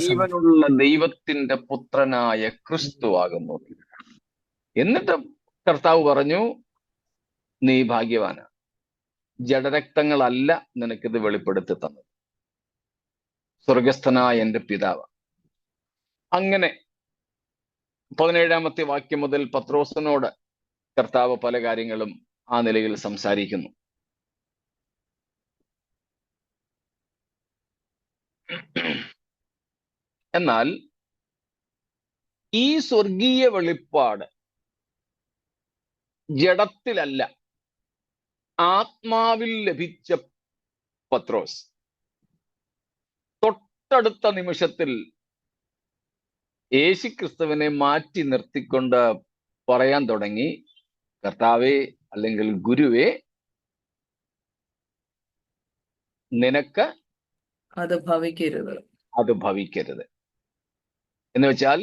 ജീവനുള്ള ദൈവത്തിന്റെ പുത്രനായ ക്രിസ്തുവാകുന്നു. എന്നിട്ട് കർത്താവ് പറഞ്ഞു, നീ ഭാഗ്യവാനാ, ജഡരക്തങ്ങളല്ല നിനക്കിത് വെളിപ്പെടുത്തി തന്നത്, സ്വർഗസ്ഥനായ എൻ്റെ പിതാവ്. അങ്ങനെ 17-ാമത്തെ വാക്യം മുതൽ പത്രോസിനോട് കർത്താവ് പല കാര്യങ്ങളും ആ നിലയിൽ സംസാരിക്കുന്നു. എന്നാൽ ഈ സ്വർഗീയ വെളിപ്പാട് ജഡത്തിലല്ല, ആത്മാവിൽ ലഭിച്ച പത്രോസ് തൊട്ടടുത്ത നിമിഷത്തിൽ യേശുക്രിസ്തുവിനെ മാറ്റി നിർത്തിക്കൊണ്ട് പറയാൻ തുടങ്ങി, കർത്താവേ അല്ലെങ്കിൽ ഗുരുവേ, നിനക്ക് അത് ഭവിക്കരുത്. എന്ന് വെച്ചാൽ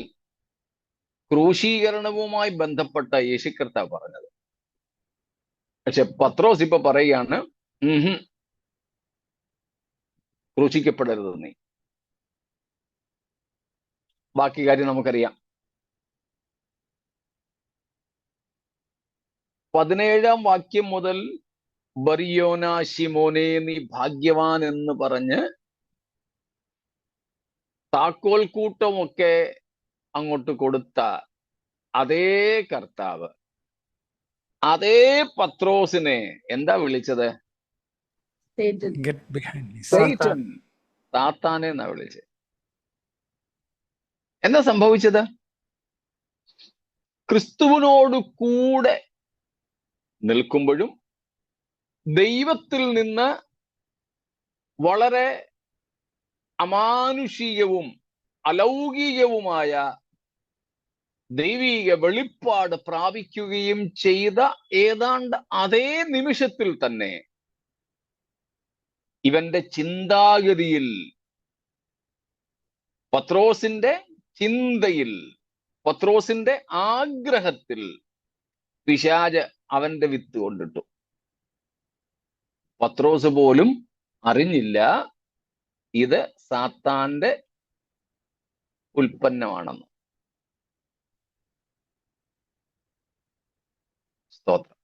ക്രൂശീകരണവുമായി ബന്ധപ്പെട്ട യേശു കർത്താവ് പറഞ്ഞത്. പക്ഷെ പത്രോസ് ഇപ്പൊ പറയുകയാണ്, ക്രൂശിക്കപ്പെടരുത് നീ. ബാക്കി കാര്യം നമുക്കറിയാം. 17-ാം വാക്യം മുതൽ ബറിയോന ശിമോനെ നീ ഭാഗ്യവാൻ എന്ന് പറഞ്ഞ് താക്കോൽ കൂട്ടമൊക്കെ അങ്ങോട്ട് കൊടുത്ത അതേ കർത്താവ് അതേ പത്രോസിനെ എന്താ വിളിച്ചത്? സാത്താനെ എന്നാ വിളിച്ചത്. എന്താ സംഭവിച്ചത്? ക്രിസ്തുവിനോട് കൂടെ നിൽക്കുമ്പോഴും ദൈവത്തിൽ നിന്ന് വളരെ അമാനുഷികവും അലൗകികവുമായ ദൈവിക വെളിപ്പാട് പ്രാപിക്കുകയും ചെയ്ത ഏതാണ്ട് അതേ നിമിഷത്തിൽ തന്നെ ഇവന്റെ ചിന്താഗതിയിൽ, പത്രോസിന്റെ ചിന്തയിൽ, പത്രോസിന്റെ ആഗ്രഹത്തിൽ പിശാച് അവന്റെ വിത്ത് കൊണ്ടിട്ടു. പത്രോസ് പോലും അറിഞ്ഞില്ല ഇത് സാത്താന്റെ ഉൽപ്പന്നമാണെന്ന്. സ്തോത്രം.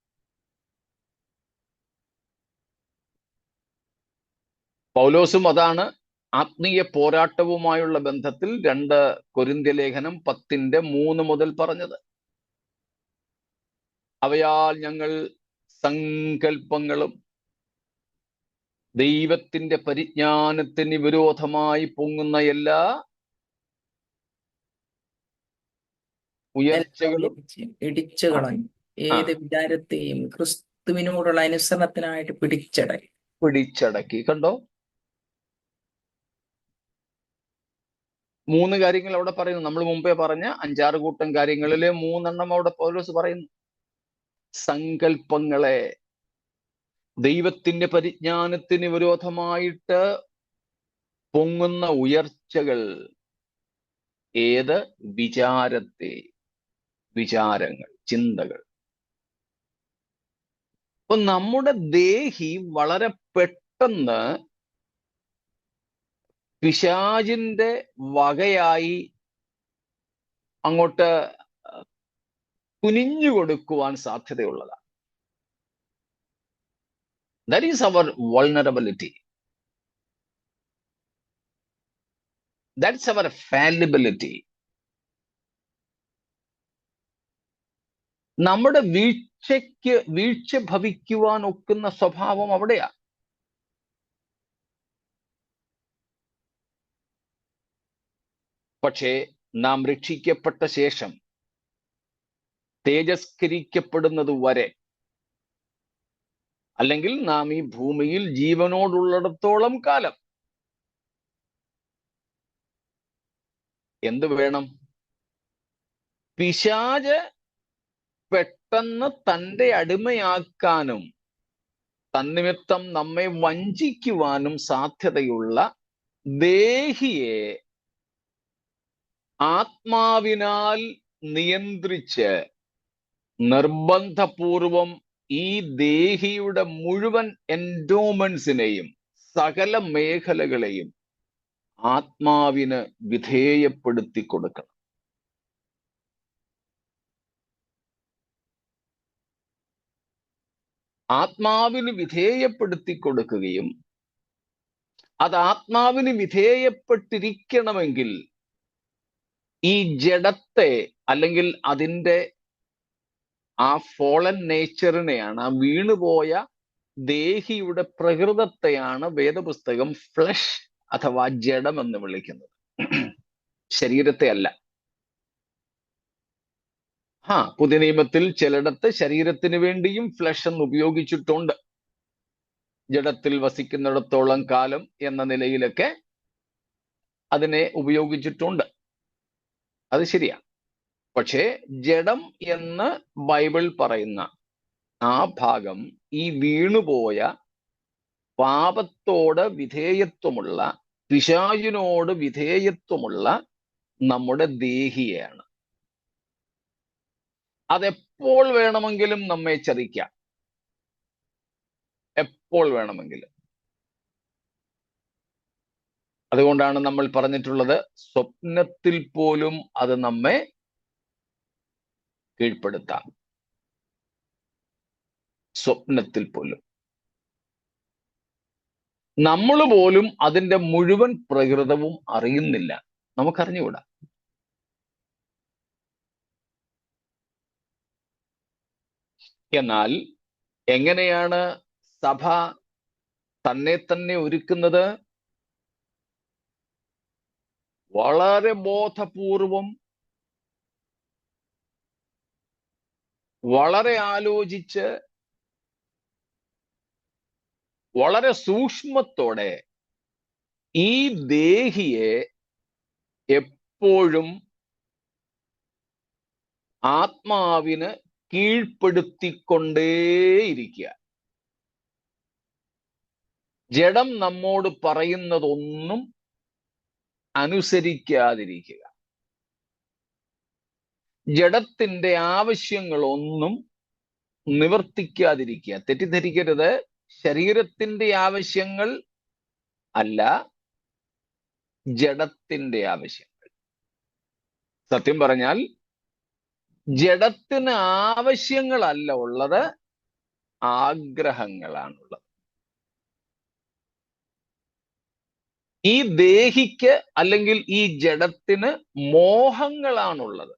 പൗലോസും അതാണ് ആത്മീയ പോരാട്ടവുമായുള്ള ബന്ധത്തിൽ 2 കൊരിന്ത്യ ലേഖനം 10:3 മുതൽ പറഞ്ഞത്. അവയാൽ ഞങ്ങൾ സങ്കല്പങ്ങളും ദൈവത്തിന്റെ പരിജ്ഞാനത്തിന് വിരോധമായി പൊങ്ങുന്ന എല്ലാ ഉയർച്ചകളും ഇടിച്ചു കളഞ്ഞു ഏത് വിചാരത്തെയും ക്രിസ്തുവിനോടുള്ള അനുസരണത്തിനായിട്ട് പിടിച്ചടക്കി. കണ്ടോ, 3 കാര്യങ്ങൾ അവിടെ പറയുന്നു. നമ്മൾ മുമ്പേ പറഞ്ഞ 5-6 കൂട്ടം കാര്യങ്ങളിലെ 3 അവിടെ പൗലോസ് പറയുന്നു. സങ്കല്പങ്ങളെ, ദൈവത്തിന്റെ പരിജ്ഞാനത്തിന് വിരോധമായിട്ട് പൊങ്ങുന്ന ഉയർച്ചകൾ, ഏത് വിചാരങ്ങൾ, ചിന്തകൾ. അപ്പൊ നമ്മുടെ ദേഹി വളരെ പെട്ടെന്ന് പിശാചിന്റെ വകയായി അങ്ങോട്ട് കുനിഞ്ഞു കൊടുക്കുവാൻ സാധ്യതയുള്ളതാണ്. That is our vulnerability. That's our fallibility. നമ്മുടെ വീഴ്ച ഭവിക്കുവാൻ ഒക്കുന്ന സ്വഭാവം അവിടെയാ. പക്ഷേ നാം രക്ഷിക്കപ്പെട്ട ശേഷം തേജസ്കരിക്കപ്പെടുന്നത് വരെ, അല്ലെങ്കിൽ നാം ഈ ഭൂമിയിൽ ജീവനോടുള്ളിടത്തോളം കാലം എന്ത് വേണം? പിശാച് പെട്ടെന്ന് തൻ്റെ അടിമയാക്കാനും തന്നിമിത്തം നമ്മെ വഞ്ചിക്കുവാനും സാധ്യതയുള്ള ദേഹിയെ ആത്മാവിനാൽ നിയന്ത്രിച്ച് നിർബന്ധപൂർവം ഈ ദേഹിയുടെ മുഴുവൻ എൻഡോമെന്റ്സിനെയും സകല മേഖലകളെയും ആത്മാവിന് വിധേയപ്പെടുത്തി കൊടുക്കണം. ആത്മാവിന് വിധേയപ്പെടുത്തി കൊടുക്കുകയും അത് ആത്മാവിന് വിധേയപ്പെട്ടിരിക്കണമെങ്കിൽ ഈ ജഡത്തെ, അല്ലെങ്കിൽ അതിൻ്റെ ആ ഫോളൻ നേച്ചറിനെയാണ്, ആ വീണുപോയ ദേഹിയുടെ പ്രകൃതത്തെയാണ് വേദപുസ്തകം ഫ്ലഷ് അഥവാ ജഡം എന്ന് വിളിക്കുന്നത്. ശരീരത്തെ അല്ല. പുതിയ നിയമത്തിൽ ചിലയിടത്ത് ശരീരത്തിന് വേണ്ടിയും ഫ്ലഷ് എന്ന് ഉപയോഗിച്ചിട്ടുണ്ട്. ജഡത്തിൽ വസിക്കുന്നിടത്തോളം കാലം എന്ന നിലയിലൊക്കെ അതിനെ ഉപയോഗിച്ചിട്ടുണ്ട്. അത് ശരിയാ. പക്ഷേ ജഡം എന്ന് ബൈബിൾ പറയുന്ന ആ ഭാഗം ഈ വീണുപോയ പാപത്തോട് വിധേയത്വമുള്ള, പിശാചിനോട് വിധേയത്വമുള്ള നമ്മുടെ ദേഹിയാണ്. അതെപ്പോൾ വേണമെങ്കിലും നമ്മെ ചതിക്കാം, എപ്പോൾ വേണമെങ്കിലും. അതുകൊണ്ടാണ് നമ്മൾ പറഞ്ഞിട്ടുള്ളത്, സ്വപ്നത്തിൽ പോലും അത് നമ്മെ കീഴ്പ്പെടുത്താം. സ്വപ്നത്തിൽ പോലും നമ്മൾ പോലും അതിൻ്റെ മുഴുവൻ പ്രകൃതവും അറിയുന്നില്ല, നമുക്കറിഞ്ഞുകൂടാ. എന്നാൽ എങ്ങനെയാണ് സഭ തന്നെ തന്നെ ഒരുക്കുന്നത്? വളരെ ബോധപൂർവം, വളരെ ആലോചിച്ച്, വളരെ സൂക്ഷ്മത്തോടെ ഈ ദേഹിയെ എപ്പോഴും ആത്മാവിന് കീഴ്പ്പെടുത്തിക്കൊണ്ടേയിരിക്കുക. ജഡം നമ്മോട് പറയുന്നതൊന്നും അനുസരിക്കാതിരിക്കുക. ജഡത്തിന്റെ ആവശ്യങ്ങളൊന്നും നിവർത്തിക്കാതിരിക്കുക. തെറ്റിദ്ധരിക്കരുത്, ശരീരത്തിന്റെ ആവശ്യങ്ങൾ അല്ല, ജഡത്തിന്റെ ആവശ്യങ്ങൾ. സത്യം പറഞ്ഞാൽ ജഡത്തിന് ആവശ്യങ്ങളല്ല ഉള്ളത്, ആഗ്രഹങ്ങളാണുള്ളത്. ഈ ദേഹിക്ക് അല്ലെങ്കിൽ ഈ ജഡത്തിന് മോഹങ്ങളാണുള്ളത്.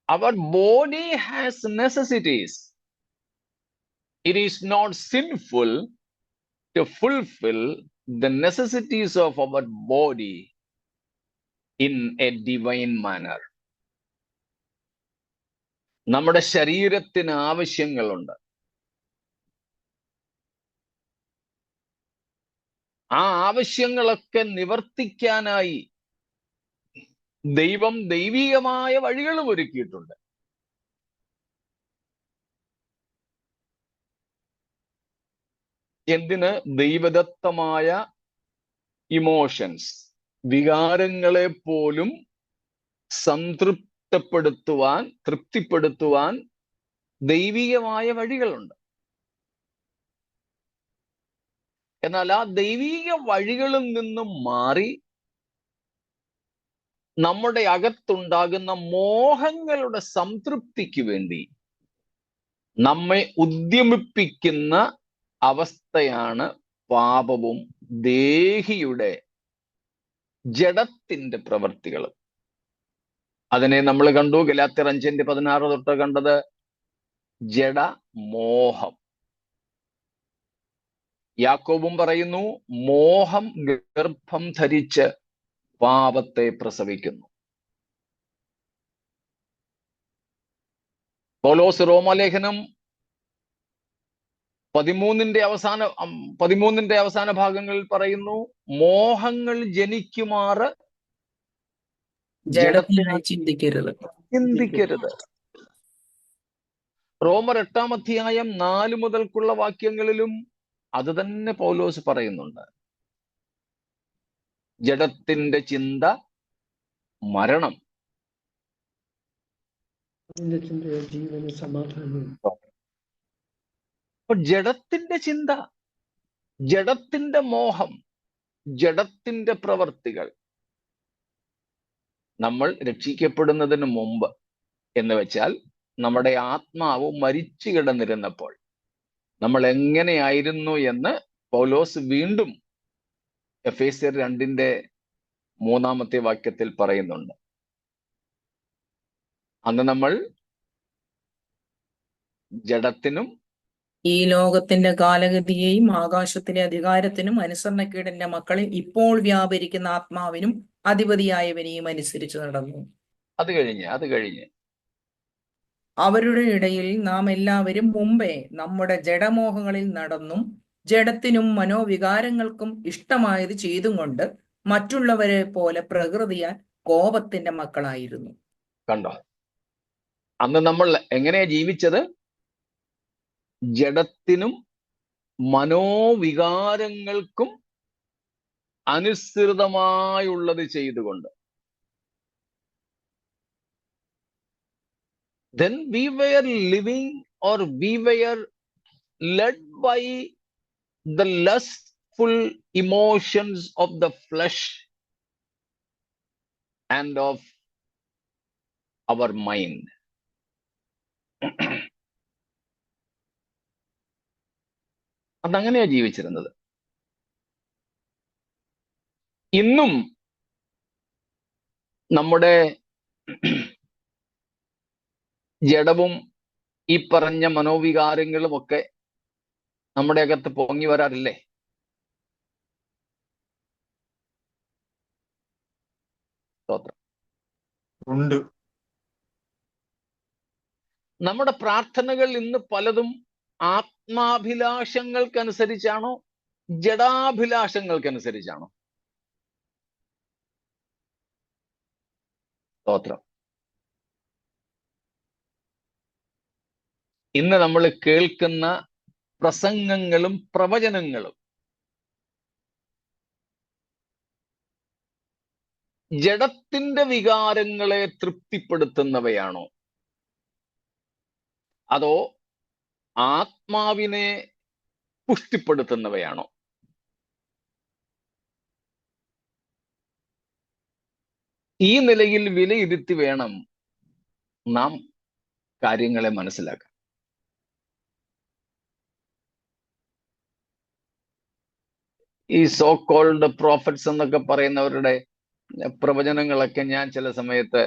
Our body has necessities. It is not sinful to fulfill the necessities of our body in a divine manner. നമ്മുടെ ശരീരത്തിന് ആവശ്യങ്ങളുണ്ട്. ആ ആവശ്യങ്ങളൊക്കെ നിവർത്തിക്കാനായി ദൈവം ദൈവികമായ വഴികളും ഒരുക്കിയിട്ടുണ്ട്. എന്തിന്? ദൈവദത്തമായ ഇമോഷൻസ്, വികാരങ്ങളെ പോലും തൃപ്തിപ്പെടുത്തുവാൻ ദൈവികമായ വഴികളുണ്ട്. എന്നാൽ ആ ദൈവിക വഴികളിൽ നിന്നും മാറി നമ്മുടെ അകത്തുണ്ടാകുന്ന മോഹങ്ങളുടെ സംതൃപ്തിക്ക് വേണ്ടി നമ്മെ ഉദ്യമിപ്പിക്കുന്ന അവസ്ഥയാണ് പാപവും ദേഹിയുടെ ജഡത്തിന്റെ പ്രവൃത്തികളും. അതിനെ നമ്മൾ കണ്ടു, ഗലാത്യർ 5:16 തൊട്ട് കണ്ടത് ജഡമോഹം. യാക്കോബും പറയുന്നു, മോഹം ഗർഭം ധരിച്ച് പാപത്തെ പ്രസവിക്കുന്നു. പൗലോസ് റോമാലേഖനം 13 അവസാന ഭാഗങ്ങളിൽ പറയുന്നു, മോഹങ്ങൾ ജനിക്കുമാറ് ജഡത്തിനായി ചിന്തിക്കരുത്. റോമർ 8 4 മുതൽക്കുള്ള വാക്യങ്ങളിലും അത് തന്നെ പൗലോസ് പറയുന്നുണ്ട്. ജഡത്തിന്റെ ചിന്ത മരണം. അപ്പൊ ജഡത്തിന്റെ ചിന്ത, ജഡത്തിന്റെ മോഹം, ജഡത്തിന്റെ പ്രവർത്തികൾ നമ്മൾ രക്ഷിക്കപ്പെടുന്നതിന് മുമ്പ് എന്ന് വെച്ചാൽ നമ്മുടെ ആത്മാവ് മരിച്ചു കിടന്നിരുന്നപ്പോൾ നമ്മൾ എങ്ങനെയായിരുന്നു എന്ന് പൗലോസ് വീണ്ടും എഫേസ്യർ 2:3 വാക്യത്തിൽ പറയുന്നുണ്ട്. അന്ന് നമ്മൾ ജഡത്തിനും ഈ ലോകത്തിന്റെ കാലഗതിയെയും ആകാശത്തിലെ അധികാരത്തിനും അനുസരണക്കേടിന്റെ മക്കളിൽ ഇപ്പോൾ വ്യാപരിക്കുന്ന ആത്മാവിനും അധിപതിയായവനെയും അനുസരിച്ച് നടന്നു. അത് കഴിഞ്ഞ് അവരുടെ ഇടയിൽ നാം എല്ലാവരും മുമ്പേ നമ്മുടെ ജഡമോഹങ്ങളിൽ നടന്നും ജഡത്തിനും മനോവികാരങ്ങൾക്കും ഇഷ്ടമായത് ചെയ്തും കൊണ്ട് മറ്റുള്ളവരെ പോലെ പ്രകൃതിയാൽ കോപത്തിന്റെ മക്കളായിരുന്നു. കണ്ടോ? അന്ന് നമ്മൾ എങ്ങനെയാ ജീവിച്ചത്? ജഡത്തിനും മനോവികാരങ്ങൾക്കും അനുസൃതമായുള്ളത് ചെയ്തുകൊണ്ട്. Then we were living, or we were led by the lustful emotions of the flesh and of our mind. അതങ്ങനെയാ ജീവിച്ചിരുന്നത്. ഇന്നും നമ്മുടെ ജഡവും ഈ പറഞ്ഞ മനോവികാരങ്ങളും ഒക്കെ നമ്മുടെ അകത്ത് പൊങ്ങി വരാറില്ലേ? സ്തോത്രം. ഉണ്ട്. നമ്മുടെ പ്രാർത്ഥനകൾ ഇന്ന് പലതും ആത്മാഭിലാഷങ്ങൾക്കനുസരിച്ചാണോ ജഡാഭിലാഷങ്ങൾക്കനുസരിച്ചാണോ? സ്തോത്രം. ഇന്ന് നമ്മൾ കേൾക്കുന്ന പ്രസംഗങ്ങളും പ്രവചനങ്ങളും ജഡത്തിന്റെ വികാരങ്ങളെ തൃപ്തിപ്പെടുത്തുന്നവയാണോ അതോ ആത്മാവിനെ പുഷ്ടിപ്പെടുത്തുന്നവയാണോ? ഈ നിലയിൽ വിലയിരുത്തി വേണം നാം കാര്യങ്ങളെ മനസ്സിലാക്കാൻ. ഈ സോ കോൾഡ് പ്രോഫറ്റ്സ് എന്നൊക്കെ പറയുന്നവരുടെ പ്രവചനങ്ങളൊക്കെ ഞാൻ ചില സമയത്ത്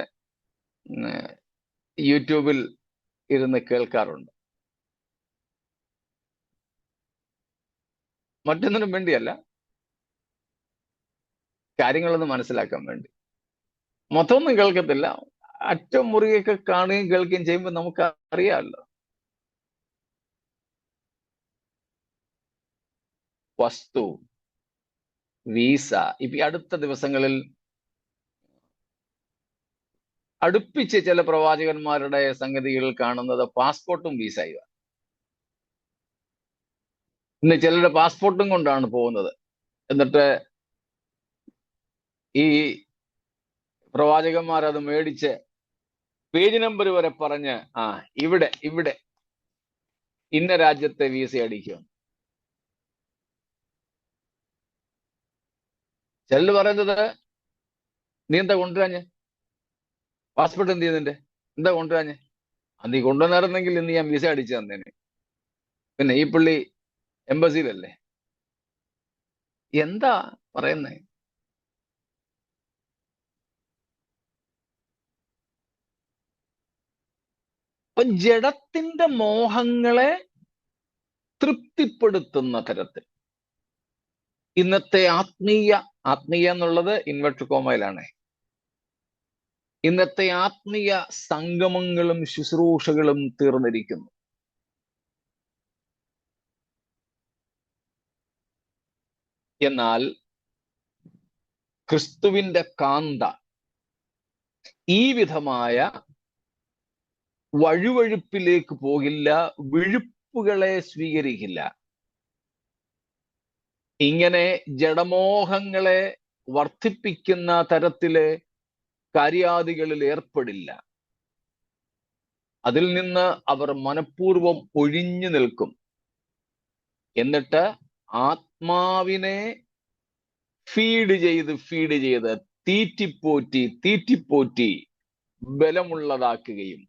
യൂട്യൂബിൽ ഇരുന്ന് കേൾക്കാറുണ്ട്. മറ്റൊന്നിനും വേണ്ടിയല്ല, കാര്യങ്ങളൊന്ന് മനസ്സിലാക്കാൻ വേണ്ടി. മൊത്തമൊന്നും കേൾക്കത്തില്ല, അറ്റം മുറിയൊക്കെ കാണുകയും കേൾക്കുകയും ചെയ്യുമ്പോൾ നമുക്ക് അറിയാമല്ലോ. വസ്തു, വീസ, ഇപ്പൊ ഈ അടുത്ത ദിവസങ്ങളിൽ അടുപ്പിച്ച് ചില പ്രവാചകന്മാരുടെ സംഗതികൾ കാണുന്നത് പാസ്പോർട്ടും വീസയും. ഇന്ന് ചിലരുടെ പാസ്പോർട്ടും കൊണ്ടാണ് പോകുന്നത്. എന്നിട്ട് ഈ പ്രവാചകന്മാർ അത് മേടിച്ച് പേജ് നമ്പർ വരെ പറഞ്ഞ് ഇവിടെ ഇവിടെ ഇന്ന രാജ്യത്തെ വീസ അടിക്കും. ചിലർ പറയുന്നത്, നീ എന്താ കൊണ്ടുവരാഞ്ഞ്? പാസ്പോർട്ട് എന്ത് ചെയ്യുന്നുണ്ട്? എന്താ കൊണ്ടുവരാഞ്ഞ്? നീ കൊണ്ടുവന്നിരുന്നെങ്കിൽ ഇന്ന് ഞാൻ വീസ അടിച്ചു തന്നേനെ. പിന്നെ ഈ പുള്ളി എംബസിയിലല്ലേ. എന്താ പറയുന്നേ? അപ്പൊ ജഡത്തിന്റെ മോഹങ്ങളെ തൃപ്തിപ്പെടുത്തുന്ന തരത്തിൽ ഇന്നത്തെ ആത്മീയ എന്നുള്ളത് ഇൻവെർട്ടർ കോമയിലാണ്. ഇന്നത്തെ ആത്മീയ സംഗമങ്ങളും ശുശ്രൂഷകളും തീർന്നിരിക്കുന്നു. എന്നാൽ ക്രിസ്തുവിന്റെ കാന്ത ഈ വിധമായ വഴുവഴുപ്പിലേക്ക് പോകില്ല, വിഴുപ്പുകളെ സ്വീകരിക്കില്ല. ഇങ്ങനെ ജഡമോഹങ്ങളെ വർദ്ധിപ്പിക്കുന്ന തരത്തിലെ കാര്യാദികളിൽ ഏർപ്പെടില്ല. അതിൽ നിന്ന് അവർ മനഃപൂർവം ഒഴിഞ്ഞു നിൽക്കും. എന്നിട്ട് ആത്മാവിനെ ഫീഡ് ചെയ്ത് തീറ്റിപ്പോറ്റി ബലമുള്ളതാക്കുകയും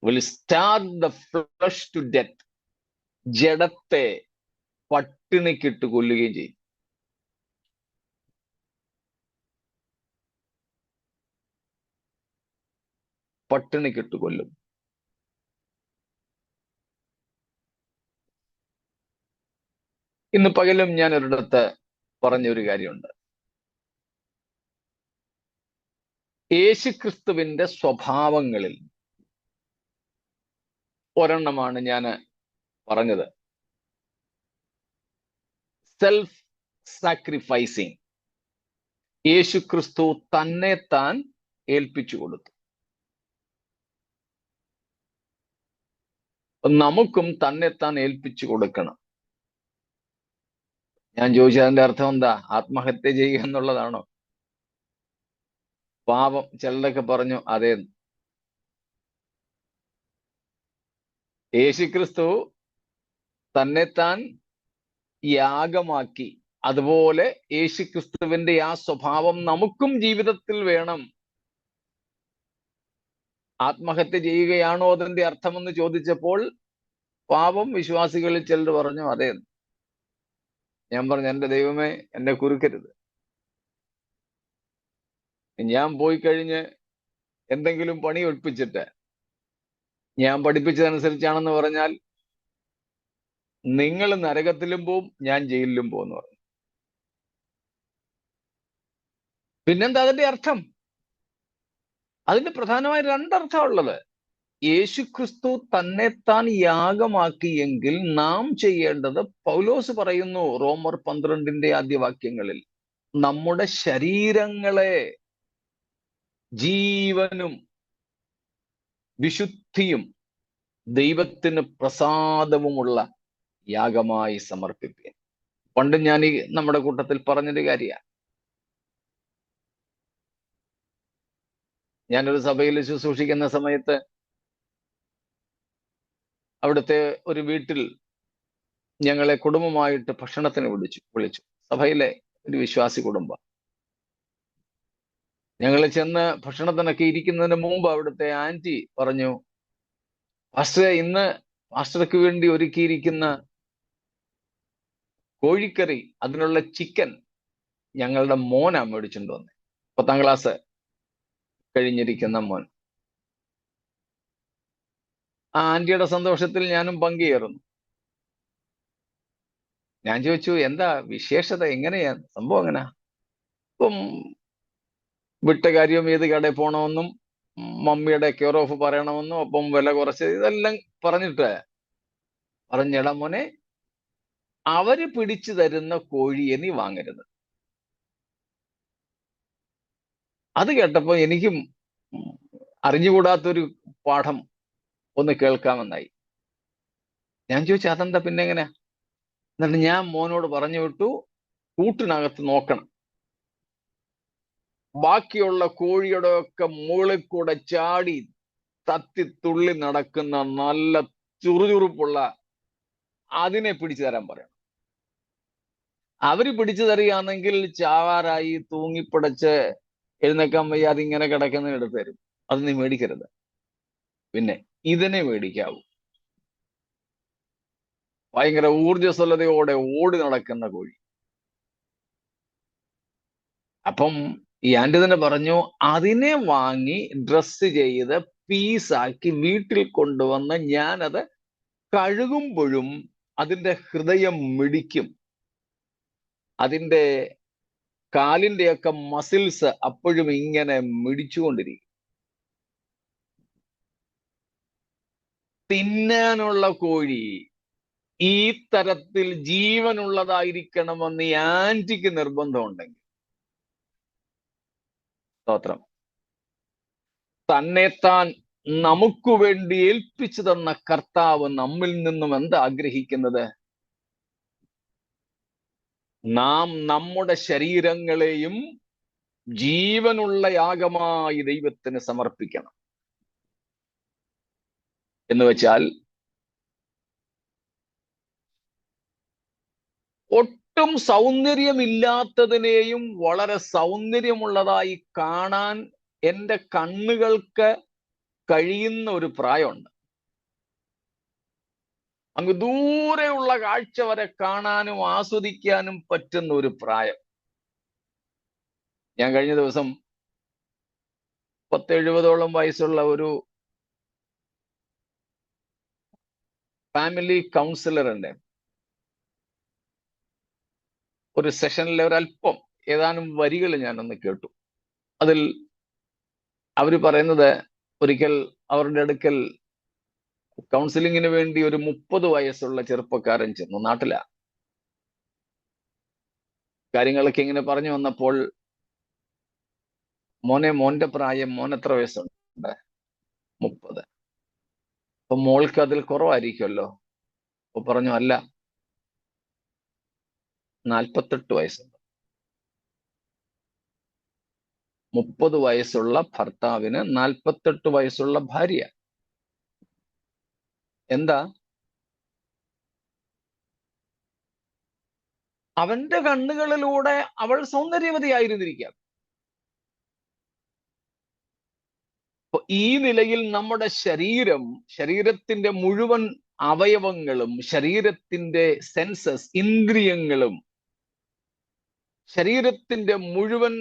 will starve the flesh to death, ജഡത്തെ പട്ടിണിക്കിട്ട് കൊല്ലുകയും ചെയ്യും. പട്ടിണിക്കിട്ട് കൊല്ലും. ഇന്ന് പകലും ഞാൻ ഒരിടത്ത് പറഞ്ഞൊരു കാര്യമുണ്ട്. യേശുക്രിസ്തുവിന്റെ സ്വഭാവങ്ങളിൽ ഒരെണ്ണമാണ് ഞാൻ പറഞ്ഞത്. Self sacrificing. യേശുക്രിസ്തു തന്നെ താൻ ഏൽപ്പിച്ചു കൊടുത്തു. നമുക്കും തന്നെ താൻ ഏൽപ്പിച്ചു കൊടുക്കണം. ഞാൻ ചോദിച്ചത് അതിന്റെ അർത്ഥം എന്താ? ആത്മഹത്യ ചെയ്യുക എന്നുള്ളതാണോ? പാപം. ചിലരൊക്കെ പറഞ്ഞു അതേ. യേശുക്രിസ്തു തന്നെത്താൻ യാഗമാക്കി. അതുപോലെ യേശുക്രിസ്തുവിന്റെ ആ സ്വഭാവം നമുക്കും ജീവിതത്തിൽ വേണം. ആത്മഹത്യ ചെയ്യുകയാണോ അതിന്റെ അർത്ഥമെന്ന് ചോദിച്ചപ്പോൾ പാപം വിശ്വാസികളിൽ ചിലർ പറഞ്ഞു അതേ. ഞാൻ പറഞ്ഞു, എൻ്റെ ദൈവമേ, എന്നെ കുറുക്കരുത്. ഞാൻ പോയി കഴിഞ്ഞ് എന്തെങ്കിലും പണി ഒഴിപ്പിച്ചിട്ട് ഞാൻ പഠിപ്പിച്ചതനുസരിച്ചാണെന്ന് പറഞ്ഞാൽ നിങ്ങൾ നരകത്തിലും പോവും, ഞാൻ ജയിലിലും പോകുന്നു പറഞ്ഞു. പിന്നെന്താ അതിന്റെ അർത്ഥം? അതിന്റെ പ്രധാനമായ രണ്ടർത്ഥം ഉള്ളത്. യേശുക്രിസ്തു തന്നെത്താൻ യാഗമാക്കിയെങ്കിൽ നാം ചെയ്യേണ്ടത്, പൗലോസ് പറയുന്നു റോമർ 12 ആദ്യ വാക്യങ്ങളിൽ, നമ്മുടെ ശരീരങ്ങളെ ജീവനും വിശുദ്ധിയും ദൈവത്തിന് പ്രസാദവുമുള്ള യാഗമായി സമർപ്പിപ്പീൻ. പണ്ട് ഞാൻ നമ്മുടെ കൂട്ടത്തിൽ പറഞ്ഞൊരു കാര്യമാണ്. ഞാനൊരു സഭയിൽ ശുശ്രൂഷിക്കുന്ന സമയത്ത് അവിടുത്തെ ഒരു വീട്ടിൽ ഞങ്ങളെ കുടുംബമായിട്ട് ഭക്ഷണത്തിന് വിളിച്ചു. സഭയിലെ ഒരു വിശ്വാസി കുടുംബം. ഞങ്ങൾ ചെന്ന് ഭക്ഷണത്തിനൊക്കെ ഇരിക്കുന്നതിന് മുമ്പ് അവിടുത്തെ ആന്റി പറഞ്ഞു, പാസ്റ്ററെ, ഇന്ന് പാസ്റ്റർക്ക് വേണ്ടി ഒരുക്കിയിരിക്കുന്ന കോഴിക്കറി, അതിനുള്ള ചിക്കൻ ഞങ്ങളുടെ മോനാ മേടിച്ചുകൊണ്ട് വന്നത്. 10ാം ക്ലാസ് കഴിഞ്ഞിരിക്കുന്ന മോൻ. ആ ആന്റിയുടെ സന്തോഷത്തിൽ ഞാനും പങ്കുചേർന്നു. ഞാൻ ചോദിച്ചു, എന്താ വിശേഷത, എങ്ങനെയാ സംഭവം, എങ്ങനെയാ? ഇപ്പം വിട്ട കാര്യം, ഏത് കടയിൽ പോകണമെന്നും മമ്മിയുടെ കെയർ ഓഫ് പറയണമെന്നും ഒപ്പം വില കുറച്ച് ഇതെല്ലാം പറഞ്ഞിടാ മോനെ, അവര് പിടിച്ചു തരുന്ന കോഴിയെ നീ വാങ്ങരുത്. അത് കേട്ടപ്പോ എനിക്കും അറിഞ്ഞുകൂടാത്തൊരു പാഠം ഒന്ന് കേൾക്കാമെന്നായി. ഞാൻ ചോദിച്ചു, അതെന്താ, പിന്നെ എങ്ങനെയാ? എന്നിട്ട് ഞാൻ മോനോട് പറഞ്ഞു വിട്ടു, കൂട്ടിനകത്ത് നോക്കണം, ബാക്കിയുള്ള കോഴിയുടെ ഒക്കെ മുകളിൽ കൂടെ ചാടി തത്തി തുള്ളി നടക്കുന്ന നല്ല ചുറുചുറുപ്പുള്ള അതിനെ പിടിച്ചു തരാൻ പറയണം. അവര് പിടിച്ചു തരികയാണെങ്കിൽ ചാവാറായി തൂങ്ങിപ്പിടച്ച് എഴുന്നേക്കാൻ വയ്യാതെ ഇങ്ങനെ കിടക്കുന്ന എടുത്ത് തരും. അത് നീ മേടിക്കരുത്. പിന്നെ ഇതിനെ മേടിക്കാവൂ. ഭയങ്കര ഊർജ്ജസ്വലതയോടെ ഓടി നടക്കുന്ന കോഴി. അപ്പം ഈ ആന്റി തന്നെ പറഞ്ഞു, അതിനെ വാങ്ങി ഡ്രസ്സ് ചെയ്ത് പീസാക്കി വീട്ടിൽ കൊണ്ടുവന്ന് ഞാനത് കഴുകുമ്പോഴും അതിന്റെ ഹൃദയം മിടിക്കും, അതിന്റെ കാലിന്റെയൊക്കെ മസിൽസ് അപ്പോഴും ഇങ്ങനെ മിടിച്ചുകൊണ്ടിരിക്കും. തിന്നാനുള്ള കോഴി ഈ തരത്തിൽ ജീവനുള്ളതായിരിക്കണമെന്ന് ഈ ആന്റിക്ക് നിർബന്ധമുണ്ടെങ്കിൽ, സ്തോത്രം, തന്നെത്താൻ നമുക്ക് വേണ്ടി ഏൽപ്പിച്ചു തന്ന കർത്താവ് നമ്മിൽ നിന്നും എന്താ ആഗ്രഹിക്കുന്നത്? നാം നമ്മുടെ ശരീരങ്ങളെയും ജീവനുള്ള യാഗമായി ദൈവത്തിന് സമർപ്പിക്കണം. എന്ന് വെച്ചാൽ ഒട്ടും സൗന്ദര്യമില്ലാത്തതിനെയും വളരെ സൗന്ദര്യമുള്ളതായി കാണാൻ എൻ്റെ കണ്ണുകൾക്ക് കഴിയുന്ന ഒരു പ്രായമുണ്ട്. അങ്ങ് ദൂരെയുള്ള കാഴ്ച വരെ കാണാനും ആസ്വദിക്കാനും പറ്റുന്ന ഒരു പ്രായം. ഞാൻ കഴിഞ്ഞ ദിവസം 70-ഓളം വയസ്സുള്ള ഒരു ഫാമിലി കൗൺസിലറിന്റെ ഒരു സെഷനിലെ ഒരല്പം ഏതാനും വരികൾ ഞാനൊന്ന് കേട്ടു. അതിൽ അവർ പറയുന്നത്, ഒരിക്കൽ അവരുടെ അടുക്കൽ കൗൺസിലിങ്ങിന് വേണ്ടി ഒരു 30 വയസ്സുള്ള ചെറുപ്പക്കാരൻ ചെന്നു. നാട്ടിലാ. കാര്യങ്ങളൊക്കെ ഇങ്ങനെ പറഞ്ഞു വന്നപ്പോൾ, മോന്റെ പ്രായം, മോൻ എത്ര വയസ്സുണ്ട്? 30. അപ്പൊ മോൾക്ക് അതിൽ കുറവായിരിക്കുമല്ലോ. അപ്പൊ പറഞ്ഞു, അല്ല, 48 വയസ്സുണ്ട്. 30 വയസ്സുള്ള ഭർത്താവിന് 48 വയസ്സുള്ള ഭാര്യ. എന്താ? അവന്റെ കണ്ണുകളിലൂടെ അവൾ സൗന്ദര്യവതിയായിരുന്നിരിക്കാം. ഈ നിലയിൽ നമ്മുടെ ശരീരത്തിന്റെ മുഴുവൻ അവയവങ്ങളും, ശരീരത്തിന്റെ സെൻസസ്, ഇന്ദ്രിയങ്ങളും, ശരീരത്തിന്റെ മുഴുവൻ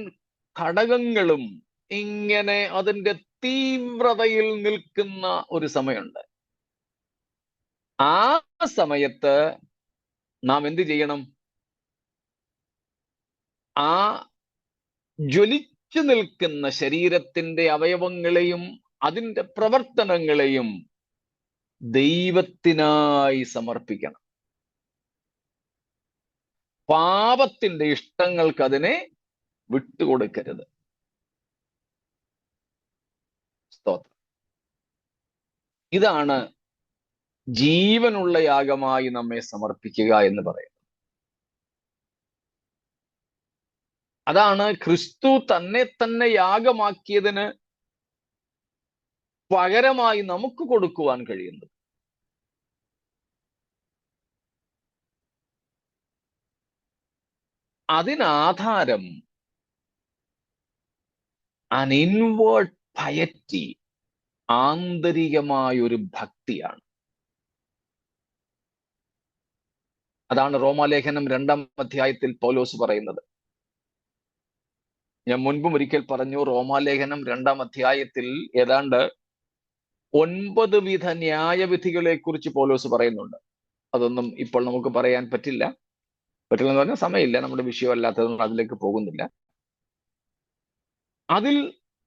ഘടകങ്ങളും ഇങ്ങനെ അതിന്റെ തീവ്രതയിൽ നിൽക്കുന്ന ഒരു സമയമുണ്ട്. ആ സമയത്ത് നാം എന്ത് ചെയ്യണം? ആ ജ്വലിച്ചു നിൽക്കുന്ന ശരീരത്തിന്റെ അവയവങ്ങളെയും അതിന്റെ പ്രവർത്തനങ്ങളെയും ദൈവത്തിനായി സമർപ്പിക്കണം. പാപത്തിന്റെ ഇഷ്ടങ്ങൾക്ക് അതിനെ വിട്ടുകൊടുക്കരുത്. സ്തോത്രം. ഇതാണ് ജീവനുള്ള യാഗമായി നമ്മെ സമർപ്പിക്കുക എന്ന് പറയുന്നത്. അതാണ് ക്രിസ്തു തന്നെ തന്നെ യാഗമാക്കിയതിന് പകരമായി നമുക്ക് കൊടുക്കുവാൻ കഴിയുന്നത്. അതിനാധാരം ആൻ ഇൻവേർഡ് പയറ്റി, ആന്തരികമായ ഒരു ഭക്തിയാണ്. അതാണ് റോമാലേഖനം 2-ാം അധ്യായത്തിൽ പൗലോസ് പറയുന്നത്. ഞാൻ മുൻപും ഒരിക്കൽ പറഞ്ഞു, റോമാലേഖനം 2-ാം അധ്യായത്തിൽ ഏതാണ്ട് 9 വിധ ന്യായവിധികളെ കുറിച്ച് പൗലോസ് പറയുന്നുണ്ട്. അതൊന്നും ഇപ്പോൾ നമുക്ക് പറയാൻ പറ്റില്ലെന്ന് പറഞ്ഞാൽ സമയമില്ല, നമ്മുടെ വിഷയമല്ലാത്തതൊന്നും അതിലേക്ക് പോകുന്നില്ല. അതിൽ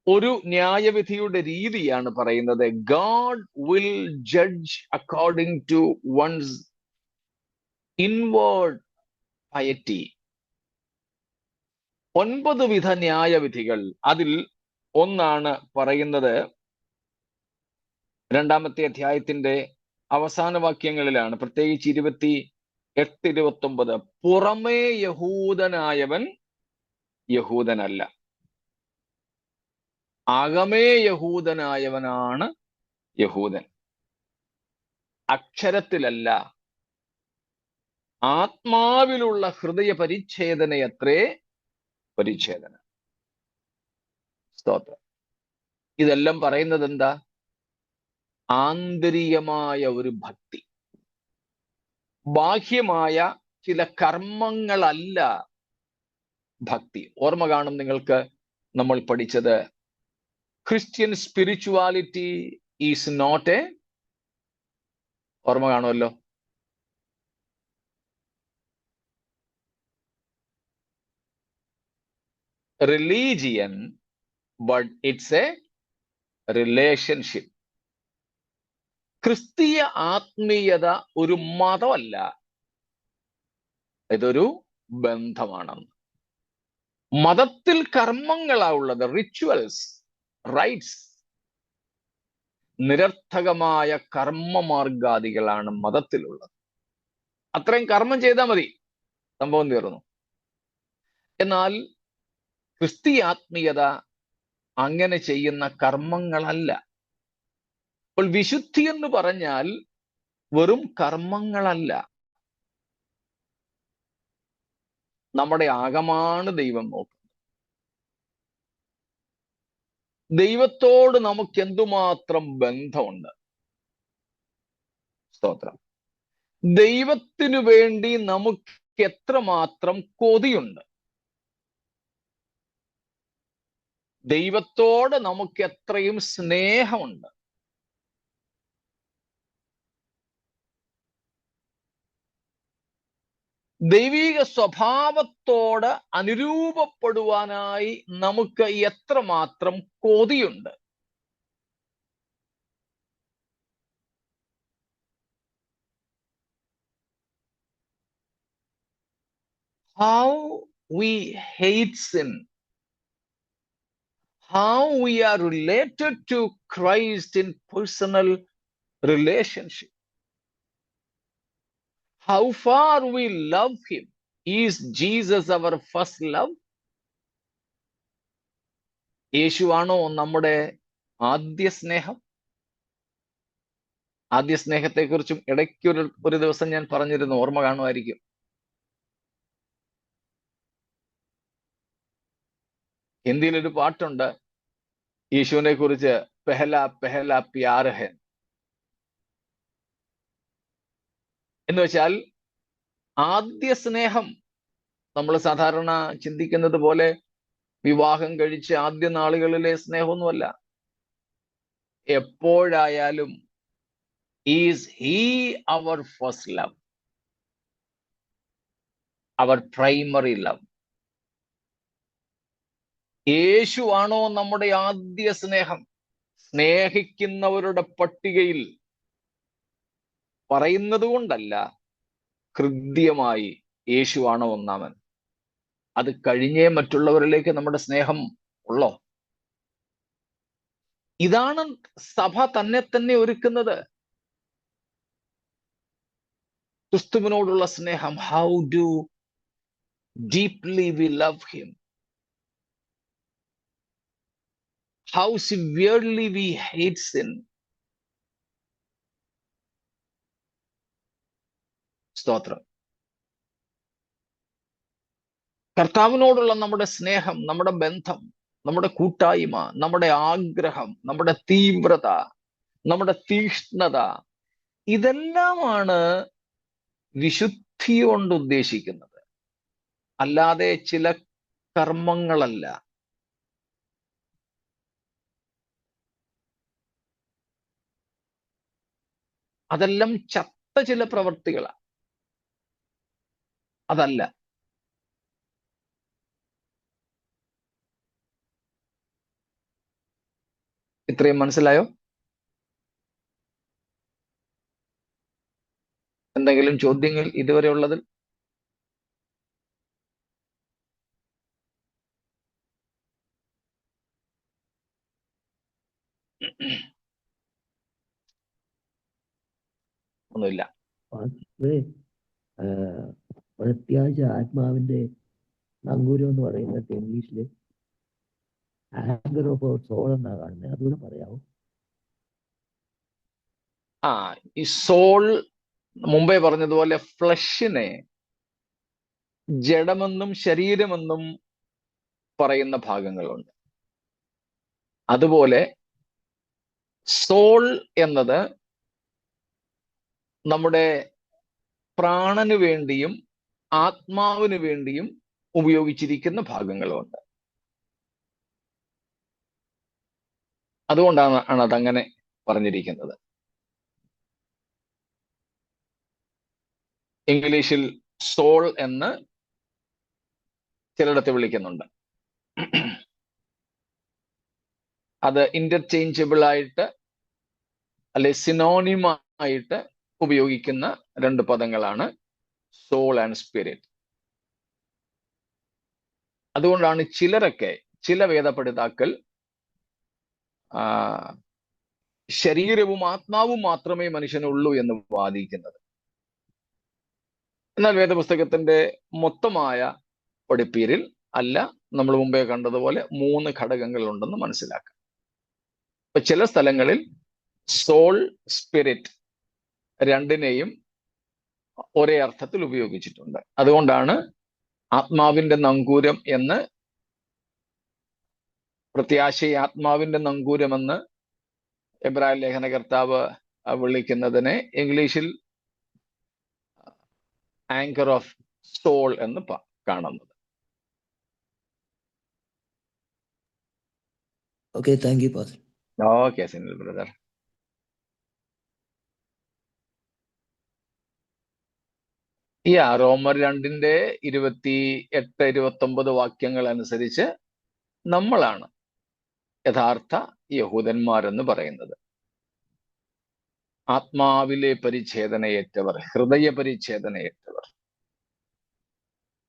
ഒരു ന്യായവിധിയുടെ രീതിയാണ് പറയുന്നത്, God will judge according to one's inward piety. 9 വിധ ന്യായവിധികൾ. അതിൽ ഒന്നാണ് പറയുന്നത് 2-ാമത്തെ അധ്യായത്തിന്റെ അവസാന വാക്യങ്ങളിലാണ്, പ്രത്യേകിച്ച് 28-29. പുറമേ യഹൂദനായവൻ യഹൂദനല്ല, അകമേ യഹൂദനായവനാണ് യഹൂദൻ. അക്ഷരത്തിലല്ല, ആത്മാവിലുള്ള ഹൃദയ പരിച്ഛേദനയത്രേ പരിച്ഛേദന. സ്തോത്രം. ഇതെല്ലാം പറയുന്നത് എന്താ? ആന്തരികമായ ഒരു ഭക്തി. ബാഹ്യമായ ചില കർമ്മങ്ങളല്ല ഭക്തി. ഓർമ്മ കാണും നിങ്ങൾക്ക്, നമ്മൾ പഠിച്ചത് Christian spirituality is not a, ഓർമ്മ കാണുമല്ലോ, religion, but it's a relationship. ക്രിസ്തീയ ആത്മീയത ഒരു മതമല്ല, ഇതൊരു ബന്ധമാണെന്ന്. മതത്തിൽ കർമ്മങ്ങളാ ഉള്ളത്, റിച്വൽസ്, റൈറ്റ്സ്. നിരർത്ഥകമായ കർമ്മമാർഗാദികളാണ് മതത്തിലുള്ളത്. അത്രയും കർമ്മം ചെയ്താൽ മതി, സംഭവം തീർന്നു. എന്നാൽ ക്രിസ്തീയ ആത്മീയത അങ്ങനെ ചെയ്യുന്ന കർമ്മങ്ങളല്ല. അപ്പോൾ വിശുദ്ധി എന്ന് പറഞ്ഞാൽ വെറും കർമ്മങ്ങളല്ല, നമ്മുടെ ആകമാണ് ദൈവം നോക്കുന്നത്. ദൈവത്തോട് നമുക്ക് എന്തുമാത്രം ബന്ധമുണ്ട്. സ്തോത്രം. ദൈവത്തിനു വേണ്ടി നമുക്ക് എത്രമാത്രം കൊതിയുണ്ട്. ദൈവത്തോട് നമുക്ക് എത്രയും സ്നേഹമുണ്ട്. ദൈവിക സ്വഭാവത്തോട് അനുരൂപപ്പെടുവാനായി നമുക്ക് എത്രമാത്രം കൊതിയുണ്ട്. How we hate sin, how we are related to Christ in personal relationship, how far we love him. Is Jesus our first love? യേശുവാണോ നമ്മുടെ ആദ്യ സ്നേഹം? ആദ്യ സ്നേഹത്തെക്കുറിച്ചും ഇടയ്ക്ക് ഒരു ദിവസം ഞാൻ പറഞ്ഞിരുന്നു, ഓർമ്മ കാണുമായിരിക്കും. ഹിന്ദിയിലൊരു പാട്ടുണ്ട് യേശുവിനെ കുറിച്ച്, പെഹല പെഹല പ്യാർ ഹെ എന്ന് വെച്ചാൽ ആദ്യ സ്നേഹം. നമ്മൾ സാധാരണ ചിന്തിക്കുന്നത് പോലെ വിവാഹം കഴിച്ച് ആദ്യ നാളുകളിലെ സ്നേഹമൊന്നുമല്ല. എപ്പോഴായാലും is he our first love, our primary love. യേശുവാണോ നമ്മുടെ ആദ്യ സ്നേഹം? സ്നേഹിക്കുന്നവരുടെ പട്ടികയിൽ പറയുന്നത് കൊണ്ടല്ല, ഹൃദ്യമായി യേശുവാണോ ഒന്നാമൻ. അത് കഴിഞ്ഞേ മറ്റുള്ളവരിലേക്ക് നമ്മുടെ സ്നേഹം ഉള്ളോ? ഇതാണ് സഭ തന്നെ ഒരുക്കുന്നത്. ക്രിസ്തുവിനോടുള്ള സ്നേഹം. How do deeply we love him, how severely we hate sin. സ്തോത്രം. കർത്താവിനോടുള്ള നമ്മുടെ സ്നേഹം, നമ്മുടെ ബന്ധം നമ്മുടെ കൂട്ടായ്മ, നമ്മുടെ ആഗ്രഹം, നമ്മുടെ തീവ്രത, നമ്മുടെ തീക്ഷ്ണത, ഇതെല്ലാമാണ് വിശുദ്ധി കൊണ്ട് ഉദ്ദേശിക്കുന്നത്, അല്ലാതെ ചില കർമ്മങ്ങളല്ല. അതെല്ലാം ചത്ത ചില പ്രവൃത്തികളാണ്, അതല്ല. ഇത്രയും മനസ്സിലായോ? എന്തെങ്കിലും ചോദ്യങ്ങൾ ഇതുവരെ ഉള്ളതിൽ? ഒന്നുമില്ല. പ്രത്യാശ ആത്മാവിന്റെ നങ്കൂരം എന്ന് പറയുന്നത് ഇംഗ്ലീഷില് ആങ്കർ ഓഫ് അവർ സോൾ എന്നാണ് കാണുന്നത്. അതുകൂടെ പറയാമോ? ഈ സോൾ മുമ്പേ പറഞ്ഞതുപോലെ ഫ്ലഷിനെ ജഡമെന്നും ശരീരമെന്നും പറയുന്ന ഭാഗങ്ങളുണ്ട്. അതുപോലെ സോൾ എന്നത് നമ്മുടെ പ്രാണന് വേണ്ടിയും ആത്മാവിന് വേണ്ടിയും ഉപയോഗിച്ചിരിക്കുന്ന ഭാഗങ്ങളുണ്ട്. അതുകൊണ്ടാണ് അതങ്ങനെ പറഞ്ഞിരിക്കുന്നത്. ഇംഗ്ലീഷിൽ സോൾ എന്ന് ചിലയിടത്ത് വിളിക്കുന്നുണ്ട്. അത് ഇന്റർചേഞ്ചബിൾ ആയിട്ട് അല്ലെ സിനോണിമായിട്ട് ഉപയോഗിക്കുന്ന രണ്ട് പദങ്ങളാണ് സോൾ ആൻഡ് സ്പിരിറ്റ്. അതുകൊണ്ടാണ് ചില വേദപഠിതാക്കൾ ശരീരവും ആത്മാവും മാത്രമേ മനുഷ്യനുള്ളൂ എന്ന് വാദിക്കുന്നത്. എന്നാൽ വേദപുസ്തകത്തിന്റെ മൊത്തമായ പഠിപ്പീരിൽ അല്ല, നമ്മൾ മുമ്പേ കണ്ടതുപോലെ 3 ഘടകങ്ങൾ ഉണ്ടെന്ന് മനസ്സിലാക്കാം. ഇപ്പൊ ചില സ്ഥലങ്ങളിൽ സോൾ, സ്പിരിറ്റ് രണ്ടിനെയും ഒരേ അർത്ഥത്തിൽ ഉപയോഗിച്ചിട്ടുണ്ട്. അതുകൊണ്ടാണ് ആത്മാവിന്റെ നങ്കൂരം എന്ന്, പ്രത്യാശയെ ആത്മാവിന്റെ നങ്കൂരമെന്ന് എബ്രായ ലേഖനകർത്താവ് വിളിക്കുന്നതിനെ ഇംഗ്ലീഷിൽ ആങ്കർ ഓഫ് സോൾ എന്ന് കാണുന്നത്. Okay, thank you pastor. Okay Sinil brother. റോമർ 2:28-29 വാക്യങ്ങൾ അനുസരിച്ച് നമ്മളാണ് യഥാർത്ഥ യഹൂദന്മാരെന്ന് പറയുന്നത്. ആത്മാവിലെ പരിച്ഛേദനയേറ്റവർ, ഹൃദയ പരിച്ഛേദനയേറ്റവർ,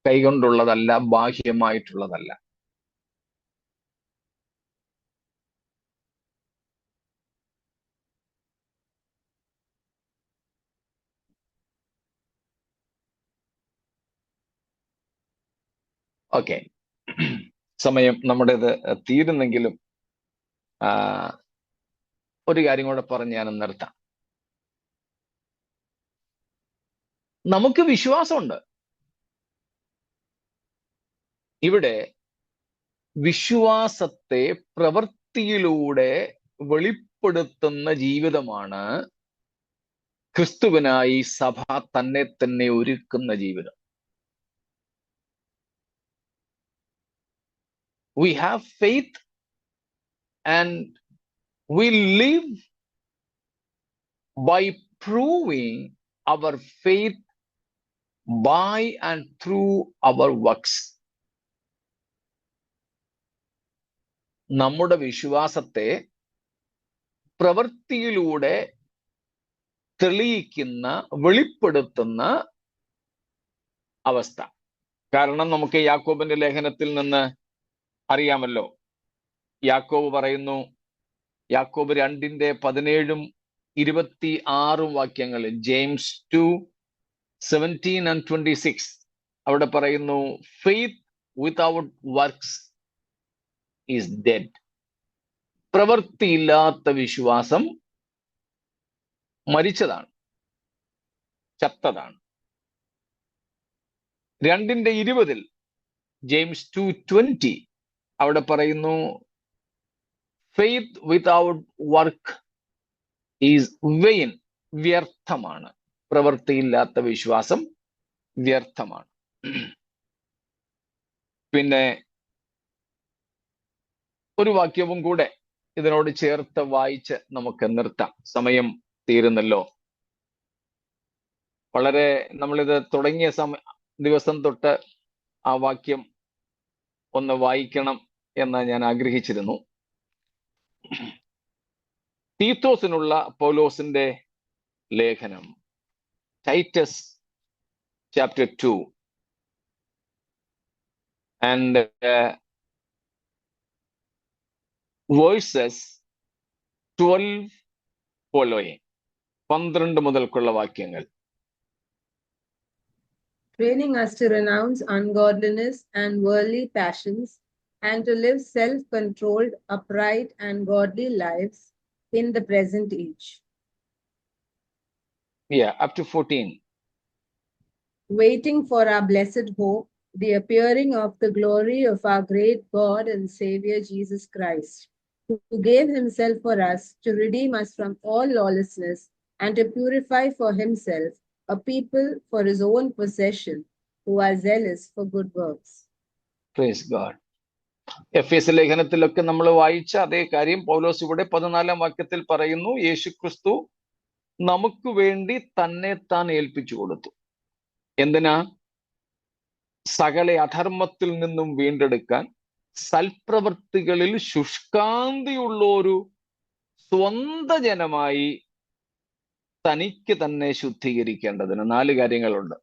കൈകൊണ്ടുള്ളതല്ല, ബാഹ്യമായിട്ടുള്ളതല്ല. ഓക്കെ, സമയം നമ്മുടേത് തീരുന്നെങ്കിലും ഒരു കാര്യം കൂടെ പറഞ്ഞ് ഞാൻ നിർത്താം. നമുക്ക് വിശ്വാസമുണ്ട്. ഇവിടെ വിശ്വാസത്തെ പ്രവൃത്തിയിലൂടെ വെളിപ്പെടുത്തുന്ന ജീവിതമാണ് ക്രിസ്തുവിനായി സഭ തന്നെ തന്നെ ഒരുക്കുന്ന ജീവിതം. We have faith and we live by proving our faith by and through our works. നമ്മുടെ വിശ്വാസത്തെ പ്രവൃത്തിയിലൂടെ തെളിയിക്കുന്ന, വെളിപ്പെടുത്തുന്ന അവസ്ഥ. കാരണം നമുക്ക് യാക്കോബിന്റെ ലേഖനത്തിൽ നിന്ന് അറിയാമല്ലോ. യാക്കോബ് പറയുന്നു, യാക്കോബ് 2:17-26 വാക്യങ്ങളിൽ, ജെയിംസ് 2:17-26, അവിടെ പറയുന്നു, faith without works is dead. പ്രവൃത്തിയില്ലാത്ത വിശ്വാസം മരിച്ചതാണ്, ചത്തതാണ്. 2:20 ജെയിംസ് 2:20 അവിടെ പറയുന്നു, faith without work is vain, വ്യർത്ഥമാണ്. പ്രവൃത്തിയില്ലാത്ത വിശ്വാസം വ്യർത്ഥമാണ്. പിന്നെ ഒരു വാക്യവും കൂടെ ഇതിനോട് ചേർത്ത് വായിച്ച് നമുക്ക് നിർത്താം. സമയം തീരുന്നല്ലോ. വളരെ നമ്മളിത് തുടങ്ങിയ ദിവസം തൊട്ട് ആ വാക്യം ഒന്ന് വായിക്കണം എന്ന് ഞാൻ ആഗ്രഹിച്ചിരുന്നു. തീത്തോസിനുള്ള പൗലോസിന്റെ ലേഖനം, Titus chapter 2 and versus 12 following, 12 മുതൽക്കുള്ള വാക്യങ്ങൾ. Training us to renounce ungodliness and worldly passions, and to live self-controlled, upright, and godly lives in the present age. Yeah, up to 14. Waiting for our blessed hope, the appearing of the glory of our great God and Savior Jesus Christ, who gave himself for us to redeem us from all lawlessness and to purify for himself a people for his own possession, who are zealous for good works. Praise God. എഫേസ്യ ലേഖനത്തിലൊക്കെ നമ്മൾ വായിച്ച അതേ കാര്യം പൗലോസ് ഇവിടെ 14-ാം വാക്യത്തിൽ പറയുന്നു. യേശുക്രിസ്തു നമുക്ക് വേണ്ടി തന്നെ താൻ ഏൽപ്പിച്ചു കൊടുത്തു. എന്തിനാ? സകല അധർമ്മത്തിൽ നിന്നും വീണ്ടെടുക്കാൻ, സൽപ്രവൃത്തികളിൽ ശുഷ്കാന്തിയുള്ള ഒരു സ്വന്തം ജനമായി തനിക്ക് തന്നെ ശുദ്ധീകരിക്കേണ്ടതിന്. 4 കാര്യങ്ങളുണ്ട്.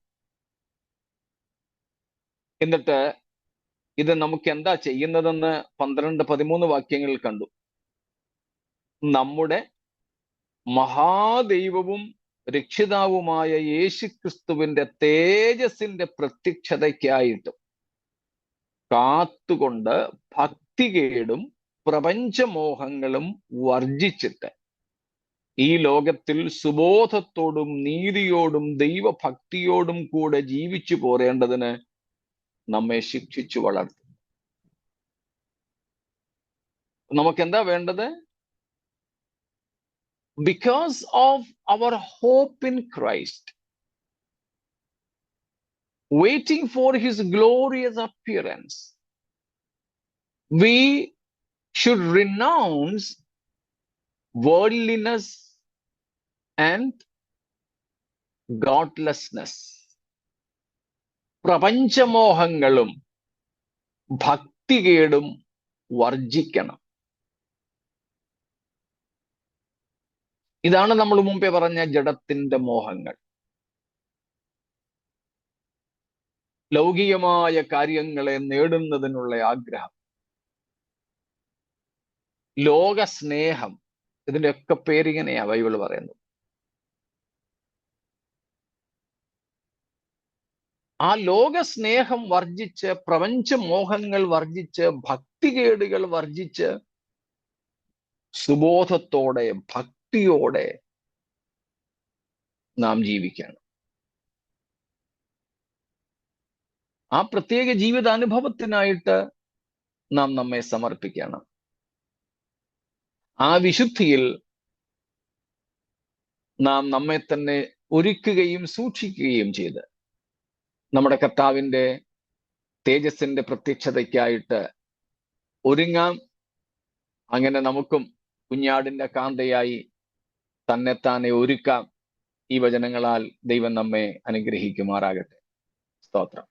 എന്നിട്ട് ഇത് നമുക്ക് എന്താ ചെയ്യുന്നതെന്ന് 12-13 വാക്യങ്ങളിൽ കണ്ടു. നമ്മുടെ മഹാദൈവവും രക്ഷിതാവുമായ യേശുക്രിസ്തുവിന്റെ തേജസ്സിന്റെ പ്രത്യക്ഷതയ്ക്കായിട്ടും കാത്തുകൊണ്ട് ഭക്തികേടും പ്രപഞ്ചമോഹങ്ങളും വർജിച്ചിട്ട് ഈ ലോകത്തിൽ സുബോധത്തോടും നീതിയോടും ദൈവഭക്തിയോടും കൂടെ ജീവിച്ചു പോരേണ്ടതിന് നമ്മെ ശിക്ഷിച്ചു വളർത്തും. നമുക്കെന്താ വേണ്ടത്? Because of our hope in Christ, waiting for his glorious appearance, we should renounce worldliness and godlessness. പ്രപഞ്ചമോഹങ്ങളും ഭക്തികേടും വർജിക്കണം. ഇതാണ് നമ്മൾ മുമ്പേ പറഞ്ഞ ജഡത്തിന്റെ മോഹങ്ങൾ. ലൗകികമായ കാര്യങ്ങളെ നേടുന്നതിനുള്ള ആഗ്രഹം, ലോകസ്നേഹം, ഇതിന്റെയൊക്കെ പേരിങ്ങനെയാ ബൈബിൾ പറയുന്നത്. ആ ലോകസ്നേഹം വർജിച്ച്, പ്രപഞ്ചമോഹങ്ങൾ വർജിച്ച്, ഭക്തികേടുകൾ വർജിച്ച്, സുബോധത്തോടെ ഭക്തിയോടെ നാം ജീവിക്കണം. ആ പ്രത്യേക ജീവിതാനുഭവത്തിനായിട്ട് നാം നമ്മെ സമർപ്പിക്കണം. ആ വിശുദ്ധിയിൽ നാം നമ്മെ തന്നെ ഒരുക്കുകയും സൂക്ഷിക്കുകയും ചെയ്ത് നമ്മുടെ കർത്താവിന്റെ തേജസ്സിന്റെ പ്രത്യക്ഷതയ്ക്കായിട്ട് ഒരുങ്ങാം. അങ്ങനെ നമുക്കും കുഞ്ഞാടിന്റെ കാന്തയായി തന്നെത്താനെ ഒരുക്കാം. ഈ വചനങ്ങളാൽ ദൈവം നമ്മെ അനുഗ്രഹിക്കുമാറാകട്ടെ. സ്തോത്രം.